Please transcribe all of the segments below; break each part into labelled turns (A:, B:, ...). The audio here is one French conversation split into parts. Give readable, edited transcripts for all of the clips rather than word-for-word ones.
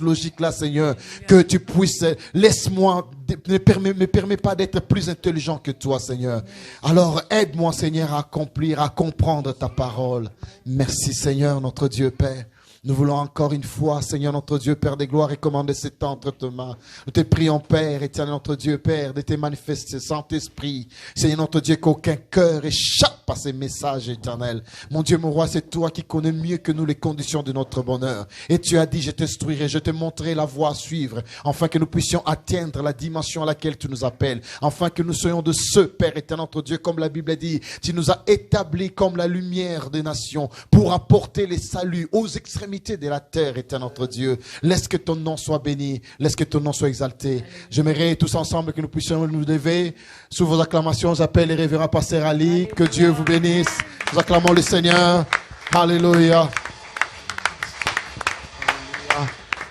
A: logique-là, Seigneur, que tu puisses, laisse-moi, me permets pas d'être plus intelligent que toi, Seigneur. Alors aide-moi, Seigneur, à accomplir, à comprendre ta parole. Merci, Seigneur, notre Dieu Père. Nous voulons encore une fois, Seigneur notre Dieu, Père des gloires, recommander ces temps entre tes mains. Nous te prions, Père, éternel notre Dieu, Père, de te manifester, Saint-Esprit. Seigneur notre Dieu, qu'aucun cœur échappe à ces messages éternels. Mon Dieu, mon roi, c'est toi qui connais mieux que nous les conditions de notre bonheur. Et tu as dit, je t'instruirai, je te montrerai la voie à suivre, afin que nous puissions atteindre la dimension à laquelle tu nous appelles, afin que nous soyons de ceux, Père éternel notre Dieu, comme la Bible dit, tu nous as établis comme la lumière des nations, pour apporter les saluts aux extrémités de la terre, éternel notre Dieu. Laisse que ton nom soit béni, laisse que ton nom soit exalté. J'aimerais tous ensemble que nous puissions nous lever. Sous vos acclamations, j'appelle les révérends pasteurs Ali. Que Dieu vous bénisse. Nous acclamons le Seigneur. Alléluia.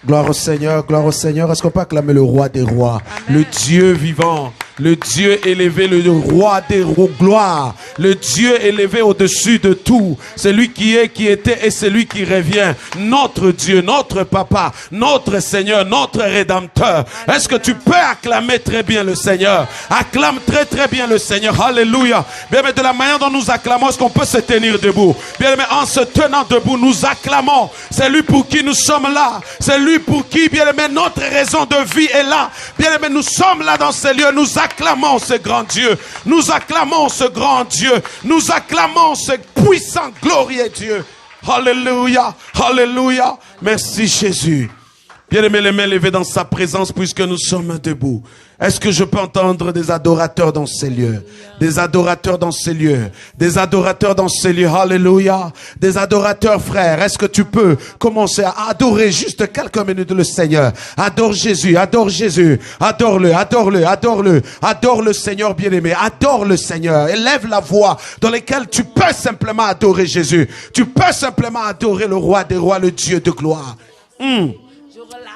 B: Gloire au Seigneur, gloire au Seigneur. Est-ce qu'on peut acclamer le roi des rois? Amen. Le Dieu vivant, le Dieu élevé, le roi des rois, gloire. Le Dieu élevé au-dessus de tout. Celui qui est, qui était et celui qui revient. Notre Dieu, notre Papa, notre Seigneur, notre Rédempteur. Est-ce que tu peux acclamer très bien le Seigneur? Acclame très très bien le Seigneur. Alléluia. Bien, mais de la manière dont nous acclamons, est-ce qu'on peut se tenir debout? Bien, mais en se tenant debout, nous acclamons. C'est lui pour qui nous sommes là. C'est lui pour qui, bien aimé, notre raison de vie est là. Bien aimé, nous sommes là dans ces lieux. Nous acclamons ce grand Dieu. Nous acclamons ce grand Dieu. Nous acclamons ce puissant, glorieux Dieu. Alléluia. Alléluia. Merci Jésus. Bien aimé, les mains levées dans sa présence puisque nous sommes debout. Est-ce que je peux entendre des adorateurs dans ces lieux? Des adorateurs dans ces lieux. Des adorateurs dans ces lieux. Alléluia. Des adorateurs, frères. Est-ce que tu peux commencer à adorer juste quelques minutes le Seigneur? Adore Jésus. Adore Jésus. Adore-le. Adore-le. Adore-le. Adore le Seigneur bien-aimé. Adore le Seigneur. Élève la voix dans laquelle tu peux simplement adorer Jésus. Tu peux simplement adorer le roi des rois, le Dieu de gloire.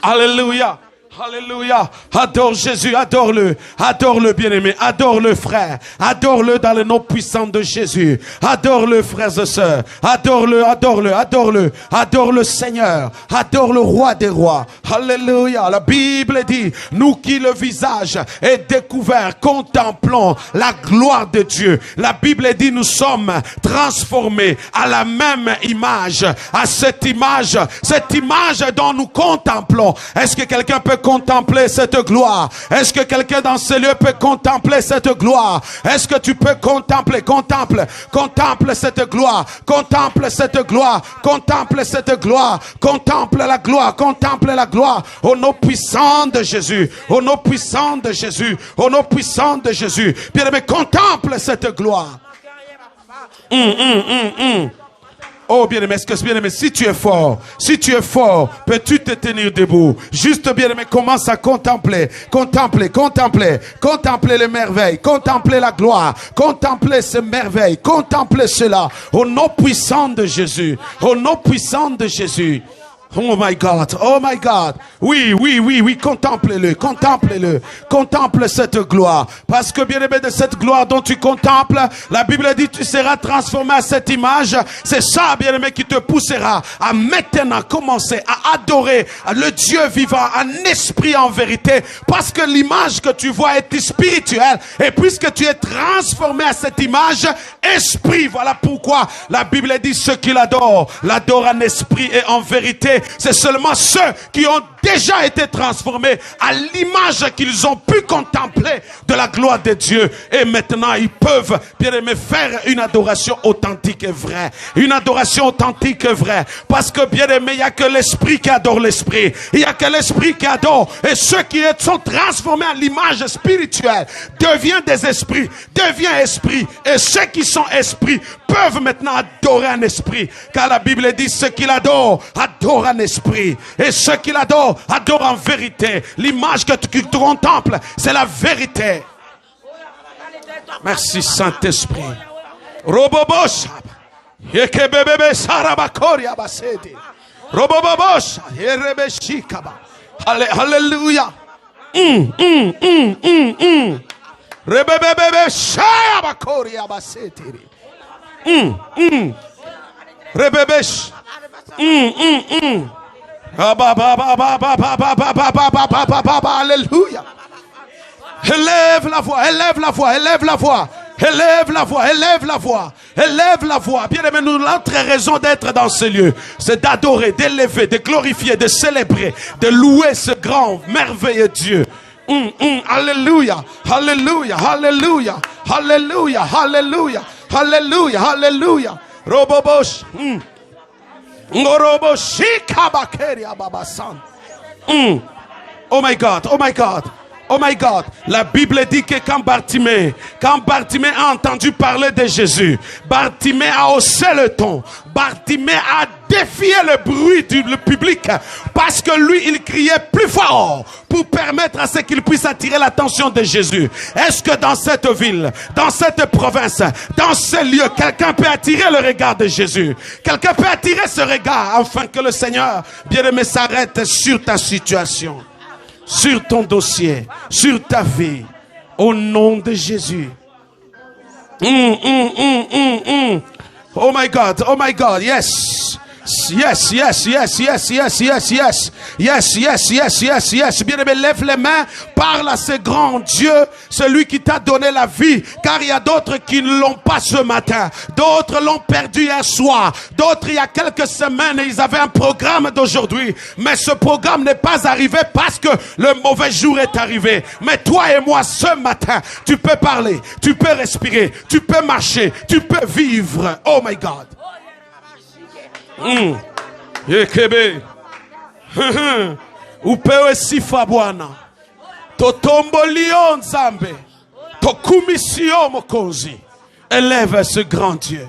B: Alléluia. Alléluia. Adore Jésus, adore-le. Adore-le bien-aimé, adore-le frère. Adore-le dans le nom puissant de Jésus. Adore-le frères et sœurs. Adore-le, adore-le, adore-le. Adore le Seigneur. Adore le roi des rois. Alléluia. La Bible dit, nous qui le visage est découvert, contemplons la gloire de Dieu. La Bible dit, nous sommes transformés à la même image. À cette image dont nous contemplons. Est-ce que quelqu'un peut contempler cette gloire? Est-ce que quelqu'un dans ce lieu peut contempler cette gloire? Est-ce que tu peux contempler, contemple cette gloire, contemple cette gloire, contemple cette gloire, contemple la gloire, contemple la gloire, au nom puissant de Jésus, au nom puissant de Jésus, au nom puissant de Jésus. Bien-aimé, contemple cette gloire. Oh bien-aimé, bien-aimé, si tu es fort, peux-tu te tenir debout? Juste bien-aimé, commence à contempler les merveilles, contempler la gloire, contempler ces merveilles, contempler cela, au nom puissant de Jésus, au nom puissant de Jésus. Oh my God, oh my God. Oui, contemple-le. Contemple cette gloire. Parce que bien aimé, de cette gloire dont tu contemples, la Bible dit tu seras transformé à cette image. C'est ça, bien aimé, qui te poussera à maintenant commencer à adorer le Dieu vivant en esprit, en vérité. Parce que l'image que tu vois est spirituelle. Et puisque tu es transformé à cette image, esprit, voilà pourquoi la Bible dit ceux qui l'adorent en esprit et en vérité. C'est seulement ceux qui ont déjà été transformés à l'image qu'ils ont pu contempler de la gloire de Dieu. Et maintenant, ils peuvent, bien aimé, faire une adoration authentique et vraie. Une adoration authentique et vraie. Parce que, bien aimé, il n'y a que l'esprit qui adore l'esprit. Il n'y a que l'esprit qui adore. Et ceux qui sont transformés à l'image spirituelle deviennent des esprits. Deviennent esprits. Et ceux qui sont esprits peuvent maintenant adorer un esprit. Car la Bible dit ceux qui l'adorent adorent un esprit. Et ceux qui l'adorent adorent en vérité. L'image que tu contemples, c'est la vérité. Merci Saint-Esprit. Robobosh. Yekebebebe sarabakoria basedi. Robobosh. Yerebeshikaba. Alléluia. Rebebebebe shayabakoria basedi. Rebebesh. Alléluia. Élève la voix, élève la voix, élève la voix. Élève la voix, élève la voix, élève la voix. Bien aimé, nous, notre raison d'être dans ce lieu, c'est d'adorer, d'élever, de glorifier, de célébrer, de louer ce grand, merveilleux Dieu. Alléluia, alléluia, alléluia, alléluia, alléluia, alléluia, alléluia. Robobosh. Oh my God, oh my God. Oh my God, la Bible dit que quand Bartimée a entendu parler de Jésus, Bartimée a haussé le ton, Bartimée a défié le bruit du public parce que lui, il criait plus fort pour permettre à ce qu'il puisse attirer l'attention de Jésus. Est-ce que dans cette ville, dans cette province, dans ce lieu, quelqu'un peut attirer le regard de Jésus? Quelqu'un peut attirer ce regard afin que le Seigneur, bien-aimé, s'arrête sur ta situation, sur ton dossier, sur ta vie, au nom de Jésus. Oh my God, yes. Yes. Bien-aimé, lève les mains, parle à ce grand Dieu, celui qui t'a donné la vie, car il y a d'autres qui ne l'ont pas ce matin. D'autres l'ont perdu hier soir. D'autres, il y a quelques semaines, ils avaient un programme d'aujourd'hui. Mais ce programme n'est pas arrivé parce que le mauvais jour est arrivé. Mais toi et moi, ce matin, tu peux parler, tu peux respirer, tu peux marcher, tu peux vivre. Oh my God. Yekebe upewe sifa Bwana, totombolio nzambe, tokumisio mokozi. Élève ce grand Dieu.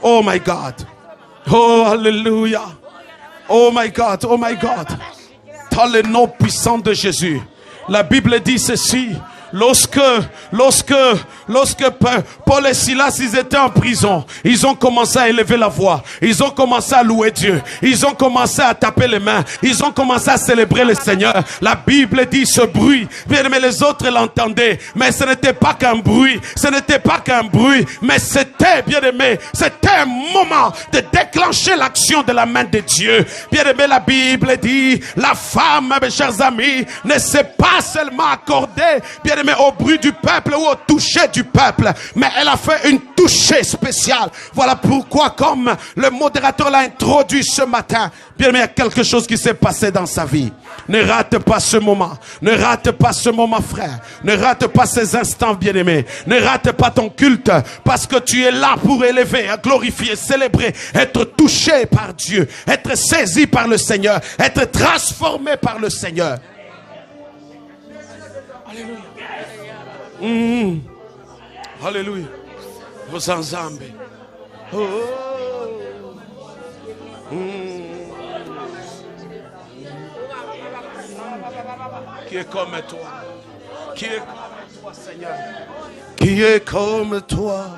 B: Oh my God. Oh hallelujah. Oh my God, oh my God. Dans le nom puissant de Jésus, la Bible dit ceci. Lorsque Paul et Silas, ils étaient en prison, ils ont commencé à élever la voix, ils ont commencé à louer Dieu, ils ont commencé à taper les mains, ils ont commencé à célébrer le Seigneur. La Bible dit ce bruit, bien aimé, les autres l'entendaient, mais ce n'était pas qu'un bruit, mais c'était, bien aimé, c'était un moment de déclencher l'action de la main de Dieu. Bien aimé, la Bible dit, la femme, mes chers amis, ne s'est pas seulement accordée, bien aimé, au bruit du peuple ou au toucher du peuple, mais elle a fait une toucher spéciale. Voilà pourquoi, comme le modérateur l'a introduit ce matin, bien aimé, il y a quelque chose qui s'est passé dans sa vie. Ne rate pas ce moment, ne rate pas ce moment, frère, ne rate pas ces instants, bien aimé, ne rate pas ton culte, parce que tu es là pour élever, glorifier, célébrer, être touché par Dieu, être saisi par le Seigneur, être transformé par le Seigneur. Alléluia. Alléluia. Osanzambe. Qui est comme toi? Qui est comme toi, Seigneur? Qui est comme toi?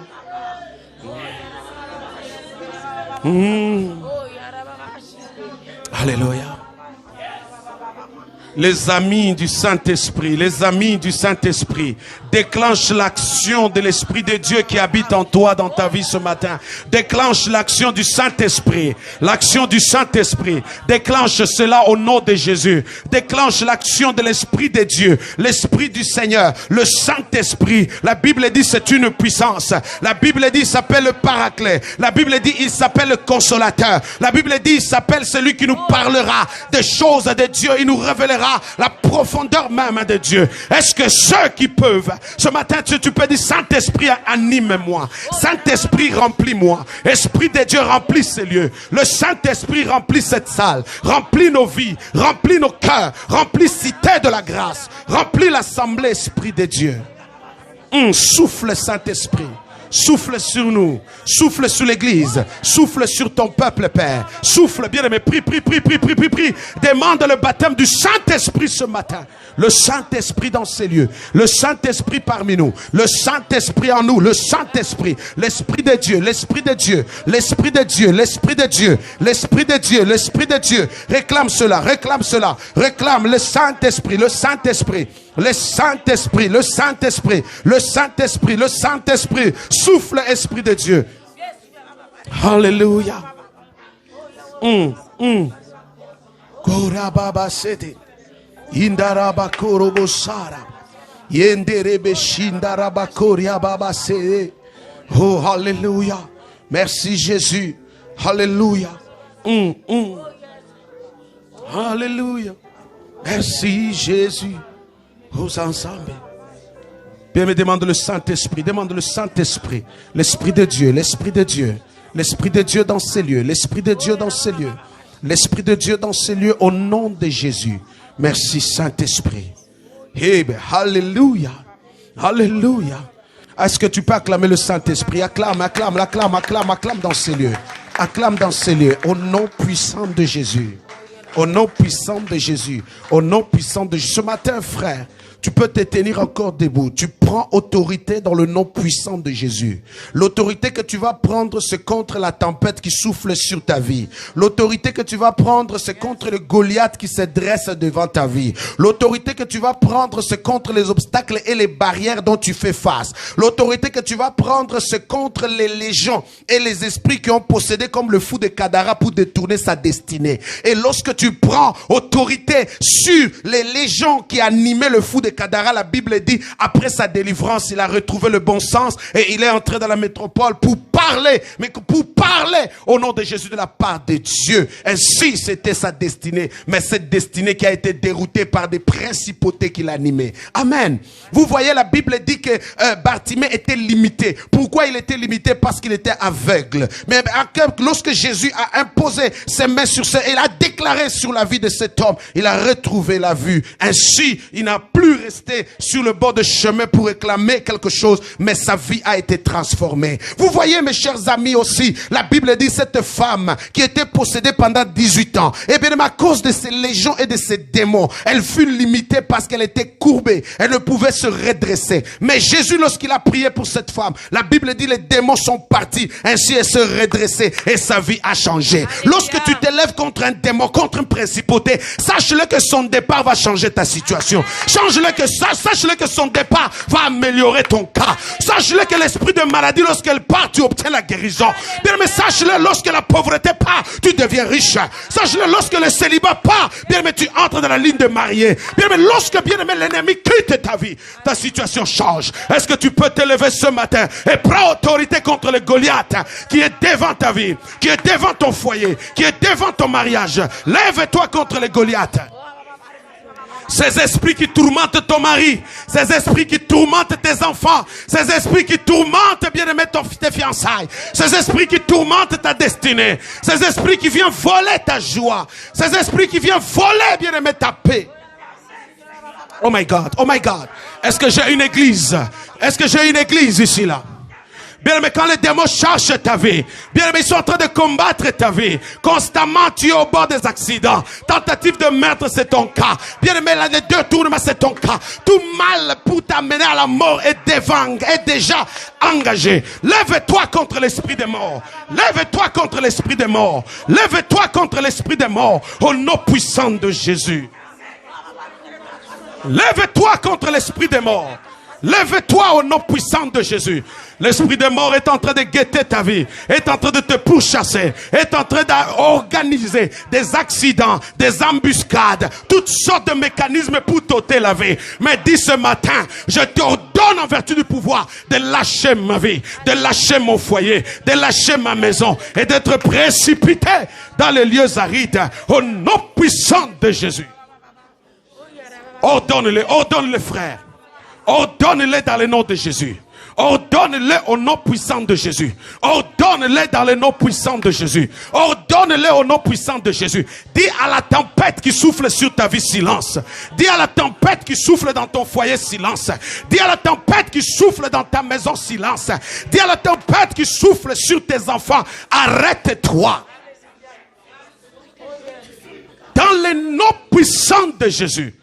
B: Alléluia. Les amis du Saint-Esprit, déclenche l'action de l'Esprit de Dieu qui habite en toi, dans ta vie ce matin. Déclenche l'action du Saint-Esprit, déclenche cela au nom de Jésus. Déclenche l'action de l'Esprit de Dieu, l'Esprit du Seigneur, le Saint-Esprit. La Bible dit c'est une puissance. La Bible dit il s'appelle le Paraclet. La Bible dit il s'appelle le Consolateur. La Bible dit il s'appelle celui qui nous parlera des choses de Dieu. Il nous révélera la profondeur même de Dieu. Est-ce que ceux qui peuvent, ce matin tu peux dire Saint-Esprit anime-moi, Saint-Esprit remplis-moi, Esprit de Dieu remplis ces lieux, le Saint-Esprit remplit cette salle, remplit nos vies, remplit nos cœurs, remplit Cité de la Grâce, remplit l'assemblée, Esprit de Dieu. Souffle Saint-Esprit. Souffle sur nous, souffle sur l'église, souffle sur ton peuple, Père. Souffle, bien aimé, prie. Demande le baptême du Saint-Esprit ce matin. Le Saint-Esprit dans ces lieux, le Saint-Esprit parmi nous, le Saint-Esprit en nous, le Saint-Esprit, l'Esprit de Dieu, l'Esprit de Dieu, l'Esprit de Dieu, l'Esprit de Dieu, l'Esprit de Dieu, l'Esprit de Dieu. Réclame cela, réclame le Saint-Esprit, le Saint-Esprit. Le Saint-Esprit, le Saint-Esprit, le Saint-Esprit, le Saint-Esprit. Souffle, Esprit de Dieu. Alléluia. Korababa sete. Indaraba korobo sara. Yenderebe shindaraba koria baba sete. Oh, alléluia. Merci Jésus. Alléluia. Alléluia. Merci Jésus. Aux ensemble. Bien, me demande le Saint-Esprit. Demande le Saint-Esprit. L'Esprit de Dieu. L'Esprit de Dieu. L'Esprit de Dieu dans ces lieux. L'Esprit de Dieu dans ces lieux. L'Esprit de Dieu dans ces lieux au nom de Jésus. Merci Saint-Esprit. Alléluia. Alléluia. Est-ce que tu peux acclamer le Saint-Esprit? Acclame, acclame, acclame, acclame, acclame dans ces lieux. Acclame dans ces lieux. Au nom puissant de Jésus. Au nom puissant de Jésus. Au nom puissant de Jésus. Ce matin, frère, tu peux te tenir encore debout. Tu prends autorité dans le nom puissant de Jésus. L'autorité que tu vas prendre, c'est contre la tempête qui souffle sur ta vie. L'autorité que tu vas prendre, c'est contre le Goliath qui se dresse devant ta vie. L'autorité que tu vas prendre, c'est contre les obstacles et les barrières dont tu fais face. L'autorité que tu vas prendre, c'est contre les légions et les esprits qui ont possédé comme le fou de Kadara pour détourner sa destinée. Et lorsque tu prends autorité sur les légions qui animaient le fou de Kadara, la Bible dit, après sa délivrance, il a retrouvé le bon sens et il est entré dans la métropole pour parler, mais pour parler au nom de Jésus de la part de Dieu. Ainsi, c'était sa destinée, mais cette destinée qui a été déroutée par des principautés qui l'animaient. Amen. Vous voyez, la Bible dit que Bartimée était limité. Pourquoi il était limité? Parce qu'il était aveugle. Mais lorsque Jésus a imposé ses mains sur ses, il a déclaré sur la vie de cet homme, il a retrouvé la vue. Ainsi, il n'a plus resté sur le bord de chemin pour réclamer quelque chose, mais sa vie a été transformée. Vous voyez, mes chers amis, aussi, la Bible dit, cette femme qui était possédée pendant 18 ans, et bien à cause de ces légions et de ces démons, elle fut limitée parce qu'elle était courbée, elle ne pouvait se redresser. Mais Jésus, lorsqu'il a prié pour cette femme, la Bible dit, les démons sont partis, ainsi elle se redressait et sa vie a changé. Lorsque tu t'élèves contre un démon, contre une principauté, sache-le que son départ va changer ta situation. Sache-le que son départ va améliorer ton cas. Sache-le que l'esprit de maladie, lorsqu'elle part, tu obtiens la guérison. Bien, mais sache-le, lorsque la pauvreté part, tu deviens riche. Sache-le, lorsque le célibat part, bien, mais tu entres dans la ligne de mariée. Bien, mais lorsque, bien, mais l'ennemi quitte ta vie, ta situation change. Est-ce que tu peux t'élever ce matin et prends autorité contre le Goliath qui est devant ta vie, qui est devant ton foyer, qui est devant ton mariage? Lève-toi contre le Goliath. Ces esprits qui tourmentent ton mari, ces esprits qui tourmentent tes enfants, ces esprits qui tourmentent, bien-aimé, tes fiançailles, ces esprits qui tourmentent ta destinée, ces esprits qui viennent voler ta joie, ces esprits qui viennent voler, bien-aimé, ta paix. Oh my God, oh my God. Est-ce que j'ai une église? Est-ce que j'ai une église ici, là? Bien aimé, quand les démons cherchent ta vie, bien aimé, ils sont en train de combattre ta vie. Constamment, tu es au bord des accidents. Tentative de meurtre, c'est ton cas. Bien aimé, les détournements, c'est ton cas. Tout mal pour t'amener à la mort est déjà engagé. Lève-toi contre l'esprit des morts. Lève-toi contre l'esprit des morts. Lève-toi contre l'esprit des morts. Au nom puissant de Jésus. Lève-toi contre l'esprit des morts. Lève-toi au nom puissant de Jésus. L'esprit de mort est en train de guetter ta vie, est en train de te pourchasser, est en train d'organiser des accidents, des embuscades, toutes sortes de mécanismes pour t'ôter la vie. Mais dis ce matin, je t'ordonne en vertu du pouvoir de lâcher ma vie, de lâcher mon foyer, de lâcher ma maison et d'être précipité dans les lieux arides au nom puissant de Jésus. Ordonne-le, ordonne-le, frère. Ordonne-le dans le nom de Jésus. Ordonne-le au nom puissant de Jésus. Ordonne-le dans le nom puissant de Jésus. Ordonne-le au nom puissant de Jésus. Dis à la tempête qui souffle sur ta vie, silence. Dis à la tempête qui souffle dans ton foyer, silence. Dis à la tempête qui souffle dans ta maison, silence. Dis à la tempête qui souffle sur tes enfants, arrête-toi. Dans le nom puissant de Jésus.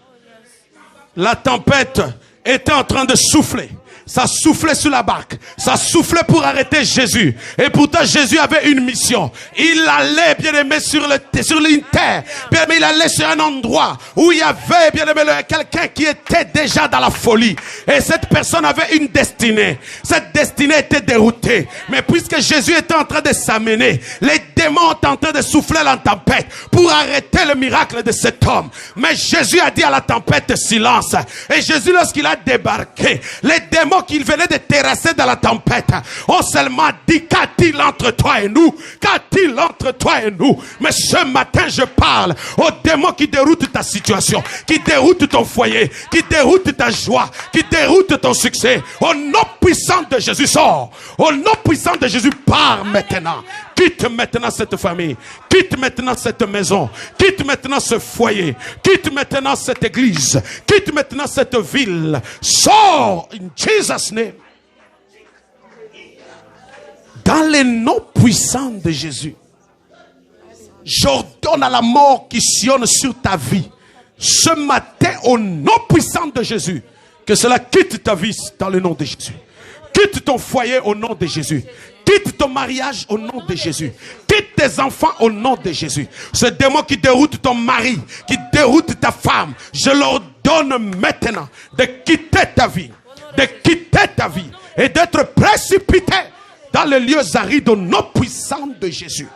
B: La tempête était en train de souffler. Ça soufflait sur la barque. Ça soufflait pour arrêter Jésus. Et pourtant, Jésus avait une mission. Il allait, bien aimé, sur une terre. Bien aimé, il allait sur un endroit où il y avait, bien aimé, quelqu'un qui était déjà dans la folie. Et cette personne avait une destinée. Cette destinée était déroutée. Mais puisque Jésus était en train de s'amener, les démons étaient en train de souffler la tempête pour arrêter le miracle de cet homme. Mais Jésus a dit à la tempête, silence. Et Jésus, lorsqu'il a débarqué, les démons qu'il venait de terrasser dans la tempête ont seulement dit, qu'a-t-il entre toi et nous? Qu'a-t-il entre toi et nous? Mais ce matin, je parle aux démons qui déroutent ta situation, qui déroutent ton foyer, qui déroutent ta joie, qui déroutent ton succès. Au nom puissant de Jésus, sors. Au nom puissant de Jésus, pars maintenant. Quitte maintenant cette famille. Quitte maintenant cette maison. Quitte maintenant ce foyer. Quitte maintenant cette église. Quitte maintenant cette ville. Sors in Jesus' name. Dans les noms puissants de Jésus, j'ordonne à la mort qui sillonne sur ta vie ce matin au nom puissant de Jésus que cela quitte ta vie dans le nom de Jésus. Quitte ton foyer au nom de Jésus. Quitte ton mariage au nom de Jésus. Quitte tes enfants au nom de Jésus. Ce démon qui déroute ton mari, qui déroute ta femme, je leur donne maintenant de quitter ta vie. De quitter ta vie et d'être précipité dans les lieux arides au nom puissant de Jésus.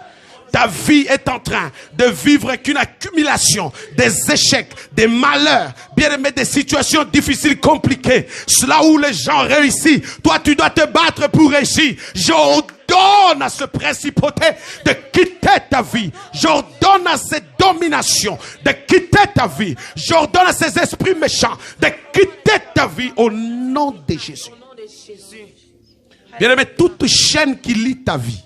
B: Ta vie est en train de vivre qu'une accumulation des échecs, des malheurs, bien aimé, des situations difficiles, compliquées. Là où les gens réussissent, toi tu dois te battre pour réussir. J'ordonne à ce principauté de quitter ta vie. J'ordonne à cette domination de quitter ta vie. J'ordonne à ces esprits méchants de quitter ta vie au nom de Jésus. Bien aimé, toute chaîne qui lie ta vie,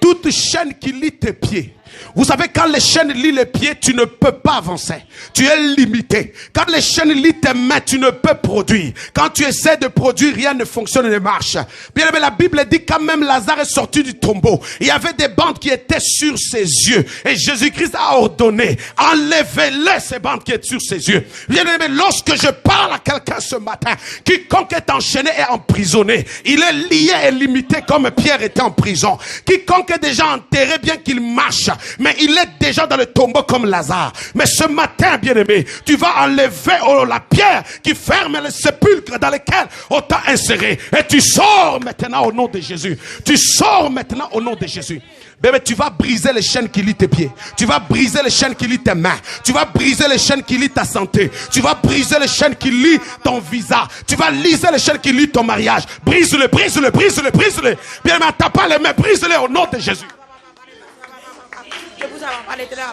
B: toute chaîne qui lie tes pieds. Vous savez, quand les chaînes lient les pieds, tu ne peux pas avancer. Tu es limité. Quand les chaînes lient tes mains, tu ne peux produire. Quand tu essaies de produire, rien ne fonctionne, ne marche. Bien aimé, la Bible dit quand même Lazare est sorti du tombeau. Il y avait des bandes qui étaient sur ses yeux. Et Jésus-Christ a ordonné, enlevez-les ces bandes qui étaient sur ses yeux. Bien aimé, lorsque je parle à quelqu'un ce matin, quiconque est enchaîné et emprisonné, il est lié et limité comme Pierre était en prison. Quiconque est déjà enterré, bien qu'il marche, mais il est déjà dans le tombeau comme Lazare. Mais ce matin, bien-aimé, tu vas enlever la pierre qui ferme le sépulcre dans lequel on t'a inséré. Et tu sors maintenant au nom de Jésus. Tu sors maintenant au nom de Jésus. Bébé, tu vas briser les chaînes qui lient tes pieds. Tu vas briser les chaînes qui lient tes mains. Tu vas briser les chaînes qui lient ta santé. Tu vas briser les chaînes qui lient ton visa. Tu vas liser les chaînes qui lient ton mariage. Brise-le, brise-le, brise-le, brise-le. Bien, mais t'as pas les mains, brise-le au nom de Jésus.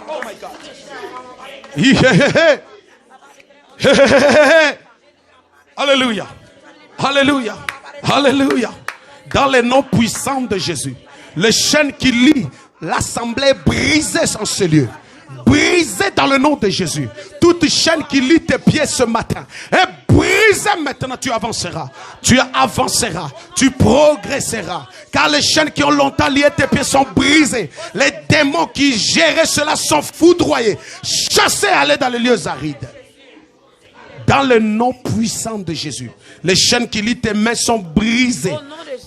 B: Oh my God. Alléluia. Alléluia. Alléluia. Dans les noms puissants de Jésus, les chaînes qui lient l'assemblée brisée en ce lieu. Brisée dans le nom de Jésus. Toute chaîne qui lie tes pieds ce matin est brisée maintenant. Tu avanceras. Tu avanceras. Tu progresseras. Car les chaînes qui ont longtemps lié tes pieds sont brisées. Les démons qui géraient cela sont foudroyés. Chassés, aller dans les lieux arides. Dans le nom puissant de Jésus, les chaînes qui lient tes mains sont brisées.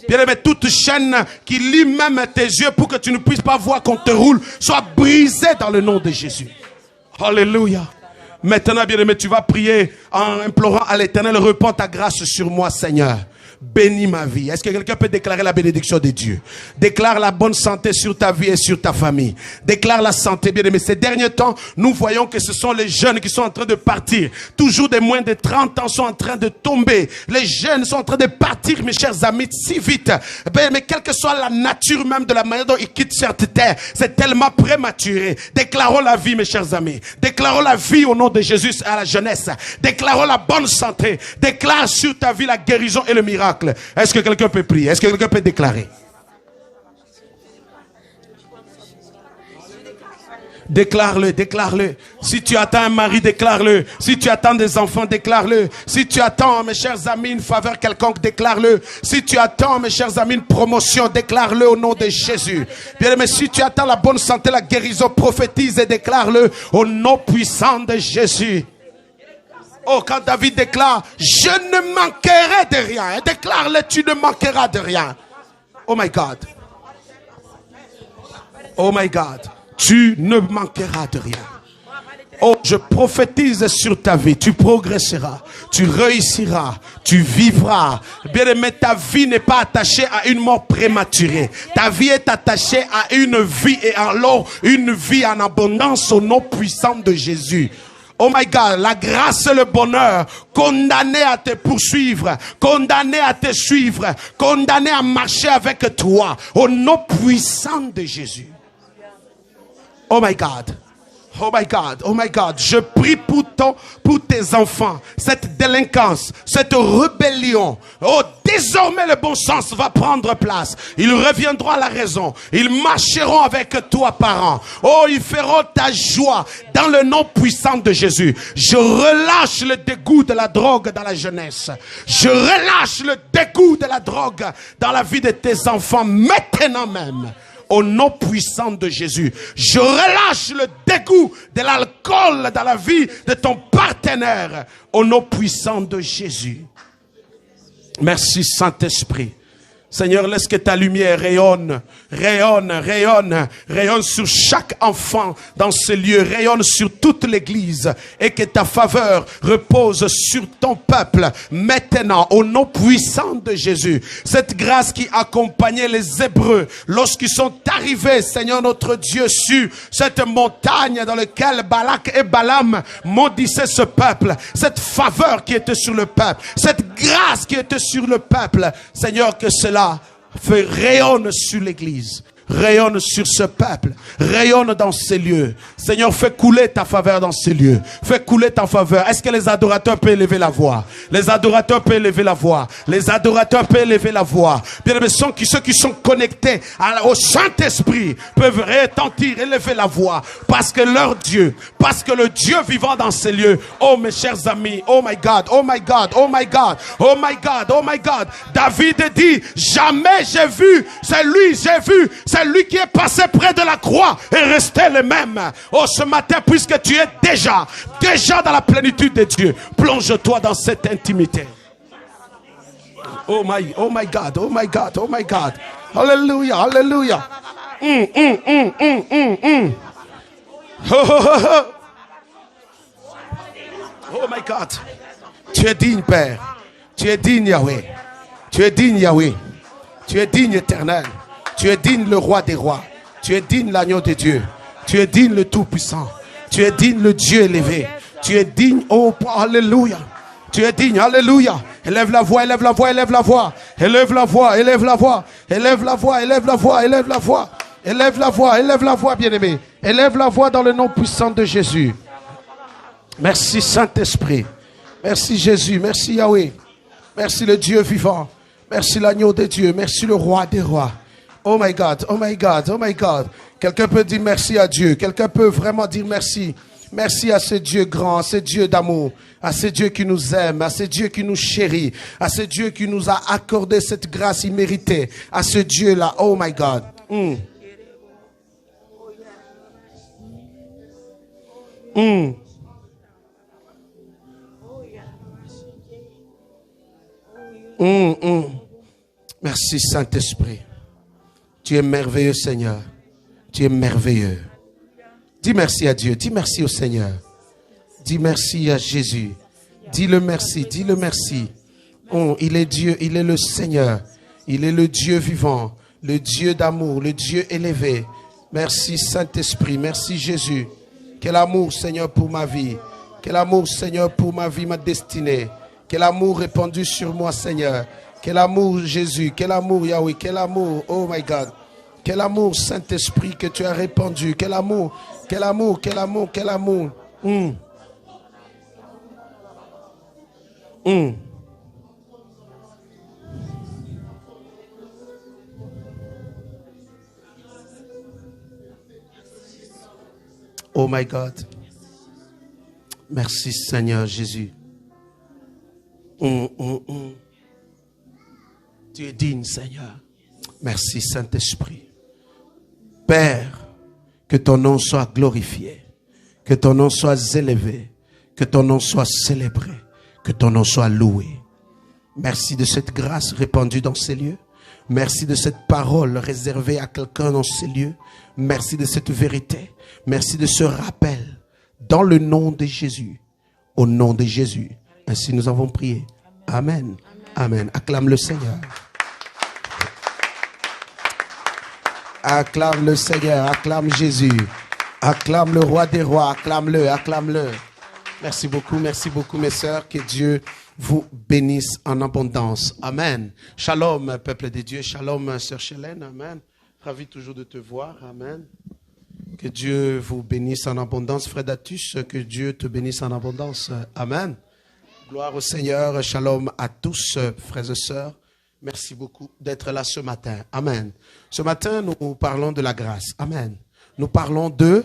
B: Bien aimé, toute chaîne qui lie même tes yeux pour que tu ne puisses pas voir qu'on te roule, soit brisée dans le nom de Jésus. Alléluia. Maintenant, bien aimé, tu vas prier en implorant à l'Éternel, répands ta grâce sur moi, Seigneur. Bénis ma vie. Est-ce que quelqu'un peut déclarer la bénédiction de Dieu? Déclare la bonne santé sur ta vie et sur ta famille. Déclare la santé, bien aimé. Ces derniers temps, nous voyons que ce sont les jeunes qui sont en train de partir. Toujours des moins de 30 ans sont en train de tomber. Les jeunes sont en train de partir, mes chers amis, si vite. Mais quelle que soit la nature même de la manière dont ils quittent cette terre, c'est tellement prématuré. Déclarons la vie, mes chers amis. Déclarons la vie au nom de Jésus à la jeunesse. Déclarons la bonne santé. Déclare sur ta vie la guérison et le miracle. Est-ce que quelqu'un peut prier? Est-ce que quelqu'un peut déclarer? Déclare-le, déclare-le. Si tu attends un mari, déclare-le. Si tu attends des enfants, déclare-le. Si tu attends, mes chers amis, une faveur quelconque, déclare-le. Si tu attends, mes chers amis, une promotion, déclare-le au nom de Jésus. Bien aimé, si tu attends la bonne santé, la guérison, prophétise et déclare-le au nom puissant de Jésus. Oh, quand David déclare, je ne manquerai de rien. Déclare-le, tu ne manqueras de rien. Oh my God. Oh my God. Tu ne manqueras de rien. Oh, je prophétise sur ta vie. Tu progresseras. Tu réussiras. Tu vivras. Bien-aimé, ta vie n'est pas attachée à une mort prématurée. Ta vie est attachée à une vie, et alors une vie en abondance au nom puissant de Jésus. Oh my God, la grâce et le bonheur, condamnés à te poursuivre, condamnés à te suivre, condamnés à marcher avec toi, au nom puissant de Jésus. Oh my God. Oh my God, oh my God, je prie pour tes enfants, cette délinquance, cette rébellion. Oh, désormais le bon sens va prendre place. Ils reviendront à la raison. Ils marcheront avec toi, parents. Oh, ils feront ta joie dans le nom puissant de Jésus. Je relâche le dégoût de la drogue dans la jeunesse. Je relâche le dégoût de la drogue dans la vie de tes enfants maintenant même. Au nom puissant de Jésus, je relâche le dégoût de l'alcool dans la vie de ton partenaire. Au nom puissant de Jésus. Merci Saint-Esprit. Seigneur, laisse que ta lumière rayonne, rayonne, rayonne, rayonne sur chaque enfant dans ce lieu, rayonne sur toute l'église et que ta faveur repose sur ton peuple maintenant au nom puissant de Jésus. Cette grâce qui accompagnait les Hébreux lorsqu'ils sont arrivés, Seigneur notre Dieu, sur cette montagne dans laquelle Balak et Balaam maudissaient ce peuple, cette faveur qui était sur le peuple, cette grâce qui était sur le peuple, Seigneur, que cela rayonne sur l'église, rayonne sur ce peuple, rayonne dans ces lieux. Seigneur, fais couler ta faveur dans ces lieux. Fais couler ta faveur. Est-ce que les adorateurs peuvent élever la voix? Les adorateurs peuvent élever la voix. Les adorateurs peuvent élever la voix. Bien aimé, ceux qui sont connectés au Saint-Esprit peuvent retentir, élever la voix. Parce que leur Dieu, parce que le Dieu vivant dans ces lieux, oh mes chers amis, oh my God, oh my God, oh my God, oh my God, oh my God. David dit, jamais j'ai vu, c'est lui qui est passé près de la croix et resté le même. Oh, ce matin, puisque tu es déjà dans la plénitude de Dieu, plonge-toi dans cette intimité. Oh my God, oh my God, oh my God. Alléluia, alléluia. Oh my God. Tu es digne, Père. Tu es digne, Yahweh. Tu es digne, Yahweh. Tu es digne, Éternel. Tu es digne, le roi des rois. Tu es digne, l'agneau de Dieu. Tu es digne, le tout-puissant. Tu es digne, le Dieu élevé. Tu es digne, oh, alléluia. Tu es digne, alléluia. Élève la voix, élève la voix, élève la voix. Élève la voix, élève la voix. Élève la voix, élève la voix, élève la voix. Élève la voix, élève la voix, bien-aimé. Élève la voix dans le nom puissant de Jésus. Merci Saint-Esprit. Merci Jésus, merci Yahweh. Merci le Dieu vivant. Merci l'agneau de Dieu. Merci le roi des rois. Oh my God, oh my God, oh my God. Quelqu'un peut dire merci à Dieu. Quelqu'un peut vraiment dire merci. Merci à ce Dieu grand, à ce Dieu d'amour, à ce Dieu qui nous aime, à ce Dieu qui nous chérit, à ce Dieu qui nous a accordé cette grâce imméritée, à ce Dieu-là. Oh my God. Merci Saint-Esprit. Tu es merveilleux, Seigneur. Tu es merveilleux. Dis merci à Dieu. Dis merci au Seigneur. Dis merci à Jésus. Dis-le merci. Dis-le merci. Oh, il est Dieu. Il est le Seigneur. Il est le Dieu vivant. Le Dieu d'amour. Le Dieu élevé. Merci Saint-Esprit. Merci Jésus. Quel amour, Seigneur, pour ma vie. Quel amour, Seigneur, pour ma vie, ma destinée. Quel amour répandu sur moi, Seigneur. Quel amour, Jésus. Quel amour, Yahweh. Quel amour, oh my God. Quel amour, Saint-Esprit, que tu as répandu. Quel amour, quel amour, quel amour, quel amour. Oh my God. Merci, Seigneur Jésus. Tu es digne, Seigneur. Merci, Saint-Esprit. Père, que ton nom soit glorifié, que ton nom soit élevé, Que ton nom soit célébré. Que ton nom soit loué. Merci de cette grâce répandue dans ces lieux. Merci de cette parole réservée à quelqu'un dans ces lieux. Merci de cette vérité. Merci de ce rappel. Dans le nom de Jésus. Au nom de Jésus. Ainsi nous avons prié. Amen. Amen. Acclame le Seigneur. Acclame le Seigneur. Acclame Jésus. Acclame le roi des rois. Acclame-le. Acclame-le. Merci beaucoup mes sœurs. Que Dieu vous bénisse en abondance. Amen. Shalom, peuple de Dieu. Shalom, sœur Chelène. Amen. Ravi toujours de te voir. Amen. Que Dieu vous bénisse en abondance. Frère Datus, que Dieu te bénisse en abondance. Amen. Gloire au Seigneur. Shalom à tous, frères et sœurs. Merci beaucoup d'être là ce matin. Amen. Ce matin, nous parlons de la grâce. Amen. Nous parlons de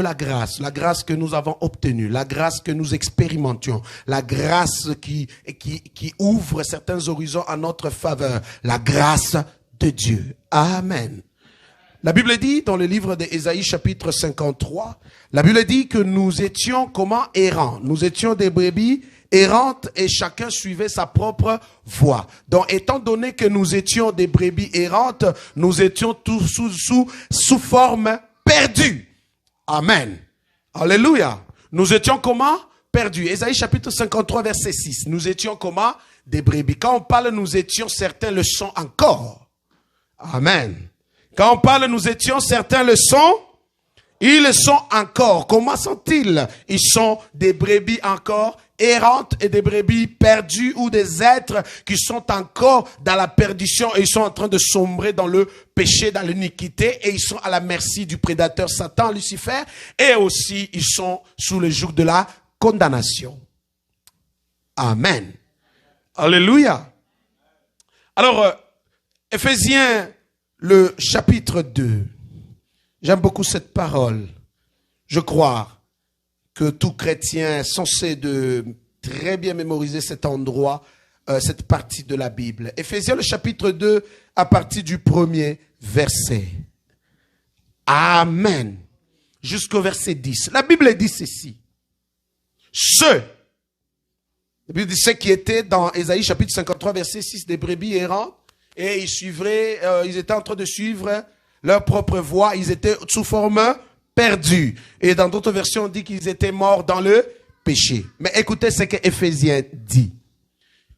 B: la grâce que nous avons obtenue, la grâce que nous expérimentions, la grâce qui ouvre certains horizons à notre faveur, la grâce de Dieu. Amen. La Bible dit dans le livre d'Ésaïe chapitre 53, la Bible dit que nous étions comment errants. Nous étions des brebis errantes et chacun suivait sa propre voie. Donc étant donné que nous étions des brebis errantes, nous étions tous sous forme perdue. Amen. Alléluia. Nous étions comment? Perdus. Ésaïe chapitre 53 verset 6. Nous étions comment? Des brebis. Quand on parle nous étions, certains le sont encore. Amen. Quand on parle nous étions, certains le sont. Ils le sont encore. Comment sont-ils? Ils sont des brebis encore errantes et des brebis perdues ou des êtres qui sont encore dans la perdition et ils sont en train de sombrer dans le péché, dans l'iniquité et ils sont à la merci du prédateur Satan, Lucifer, et aussi ils sont sous le joug de la condamnation. Amen. Alléluia. Alors, Éphésiens, le chapitre 2. J'aime beaucoup cette parole. Je crois que tout chrétien est censé de très bien mémoriser cet endroit, cette partie de la Bible. Éphésiens, le chapitre 2, à partir du premier verset. Amen. Jusqu'au verset 10. La Bible dit ceci. Ceux qui étaient dans Ésaïe, chapitre 53, verset 6, des brebis errantes, et ils étaient en train de suivre leur propre voie, ils étaient sous forme perdus. Et dans d'autres versions, on dit qu'ils étaient morts dans le péché. Mais écoutez ce que Éphésiens dit.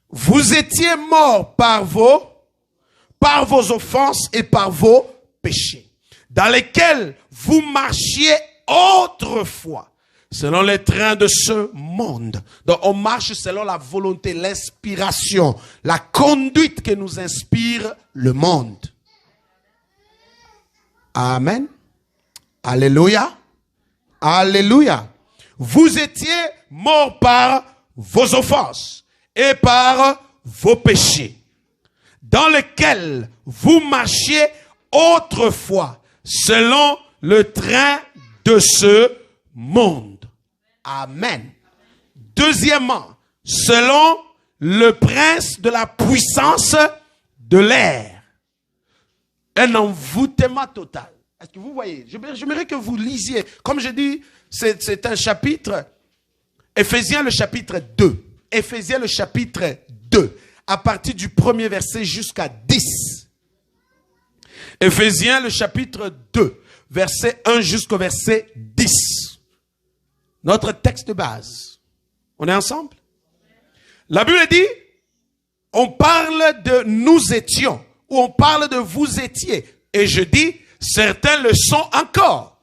B: Vous étiez morts par vos offenses et par vos péchés, dans lesquels vous marchiez autrefois, selon les trains de ce monde. Donc on marche selon la volonté, l'inspiration, la conduite que nous inspire le monde. Amen. Alléluia. Alléluia. Vous étiez morts par vos offenses et par vos péchés, dans lesquels vous marchiez autrefois, selon le train de ce monde. Amen. Deuxièmement, selon le prince de la puissance de l'air. Un envoûtement total. Est-ce que vous voyez? J'aimerais que vous lisiez. Comme je dis, c'est un chapitre. Éphésiens le chapitre 2. Éphésiens le chapitre 2. À partir du premier verset jusqu'à 10. Éphésiens le chapitre 2. Verset 1 jusqu'au verset 10. Notre texte de base. On est ensemble? La Bible dit, on parle de nous étions. Ou on parle de vous étiez. Et je dis, certains le sont encore.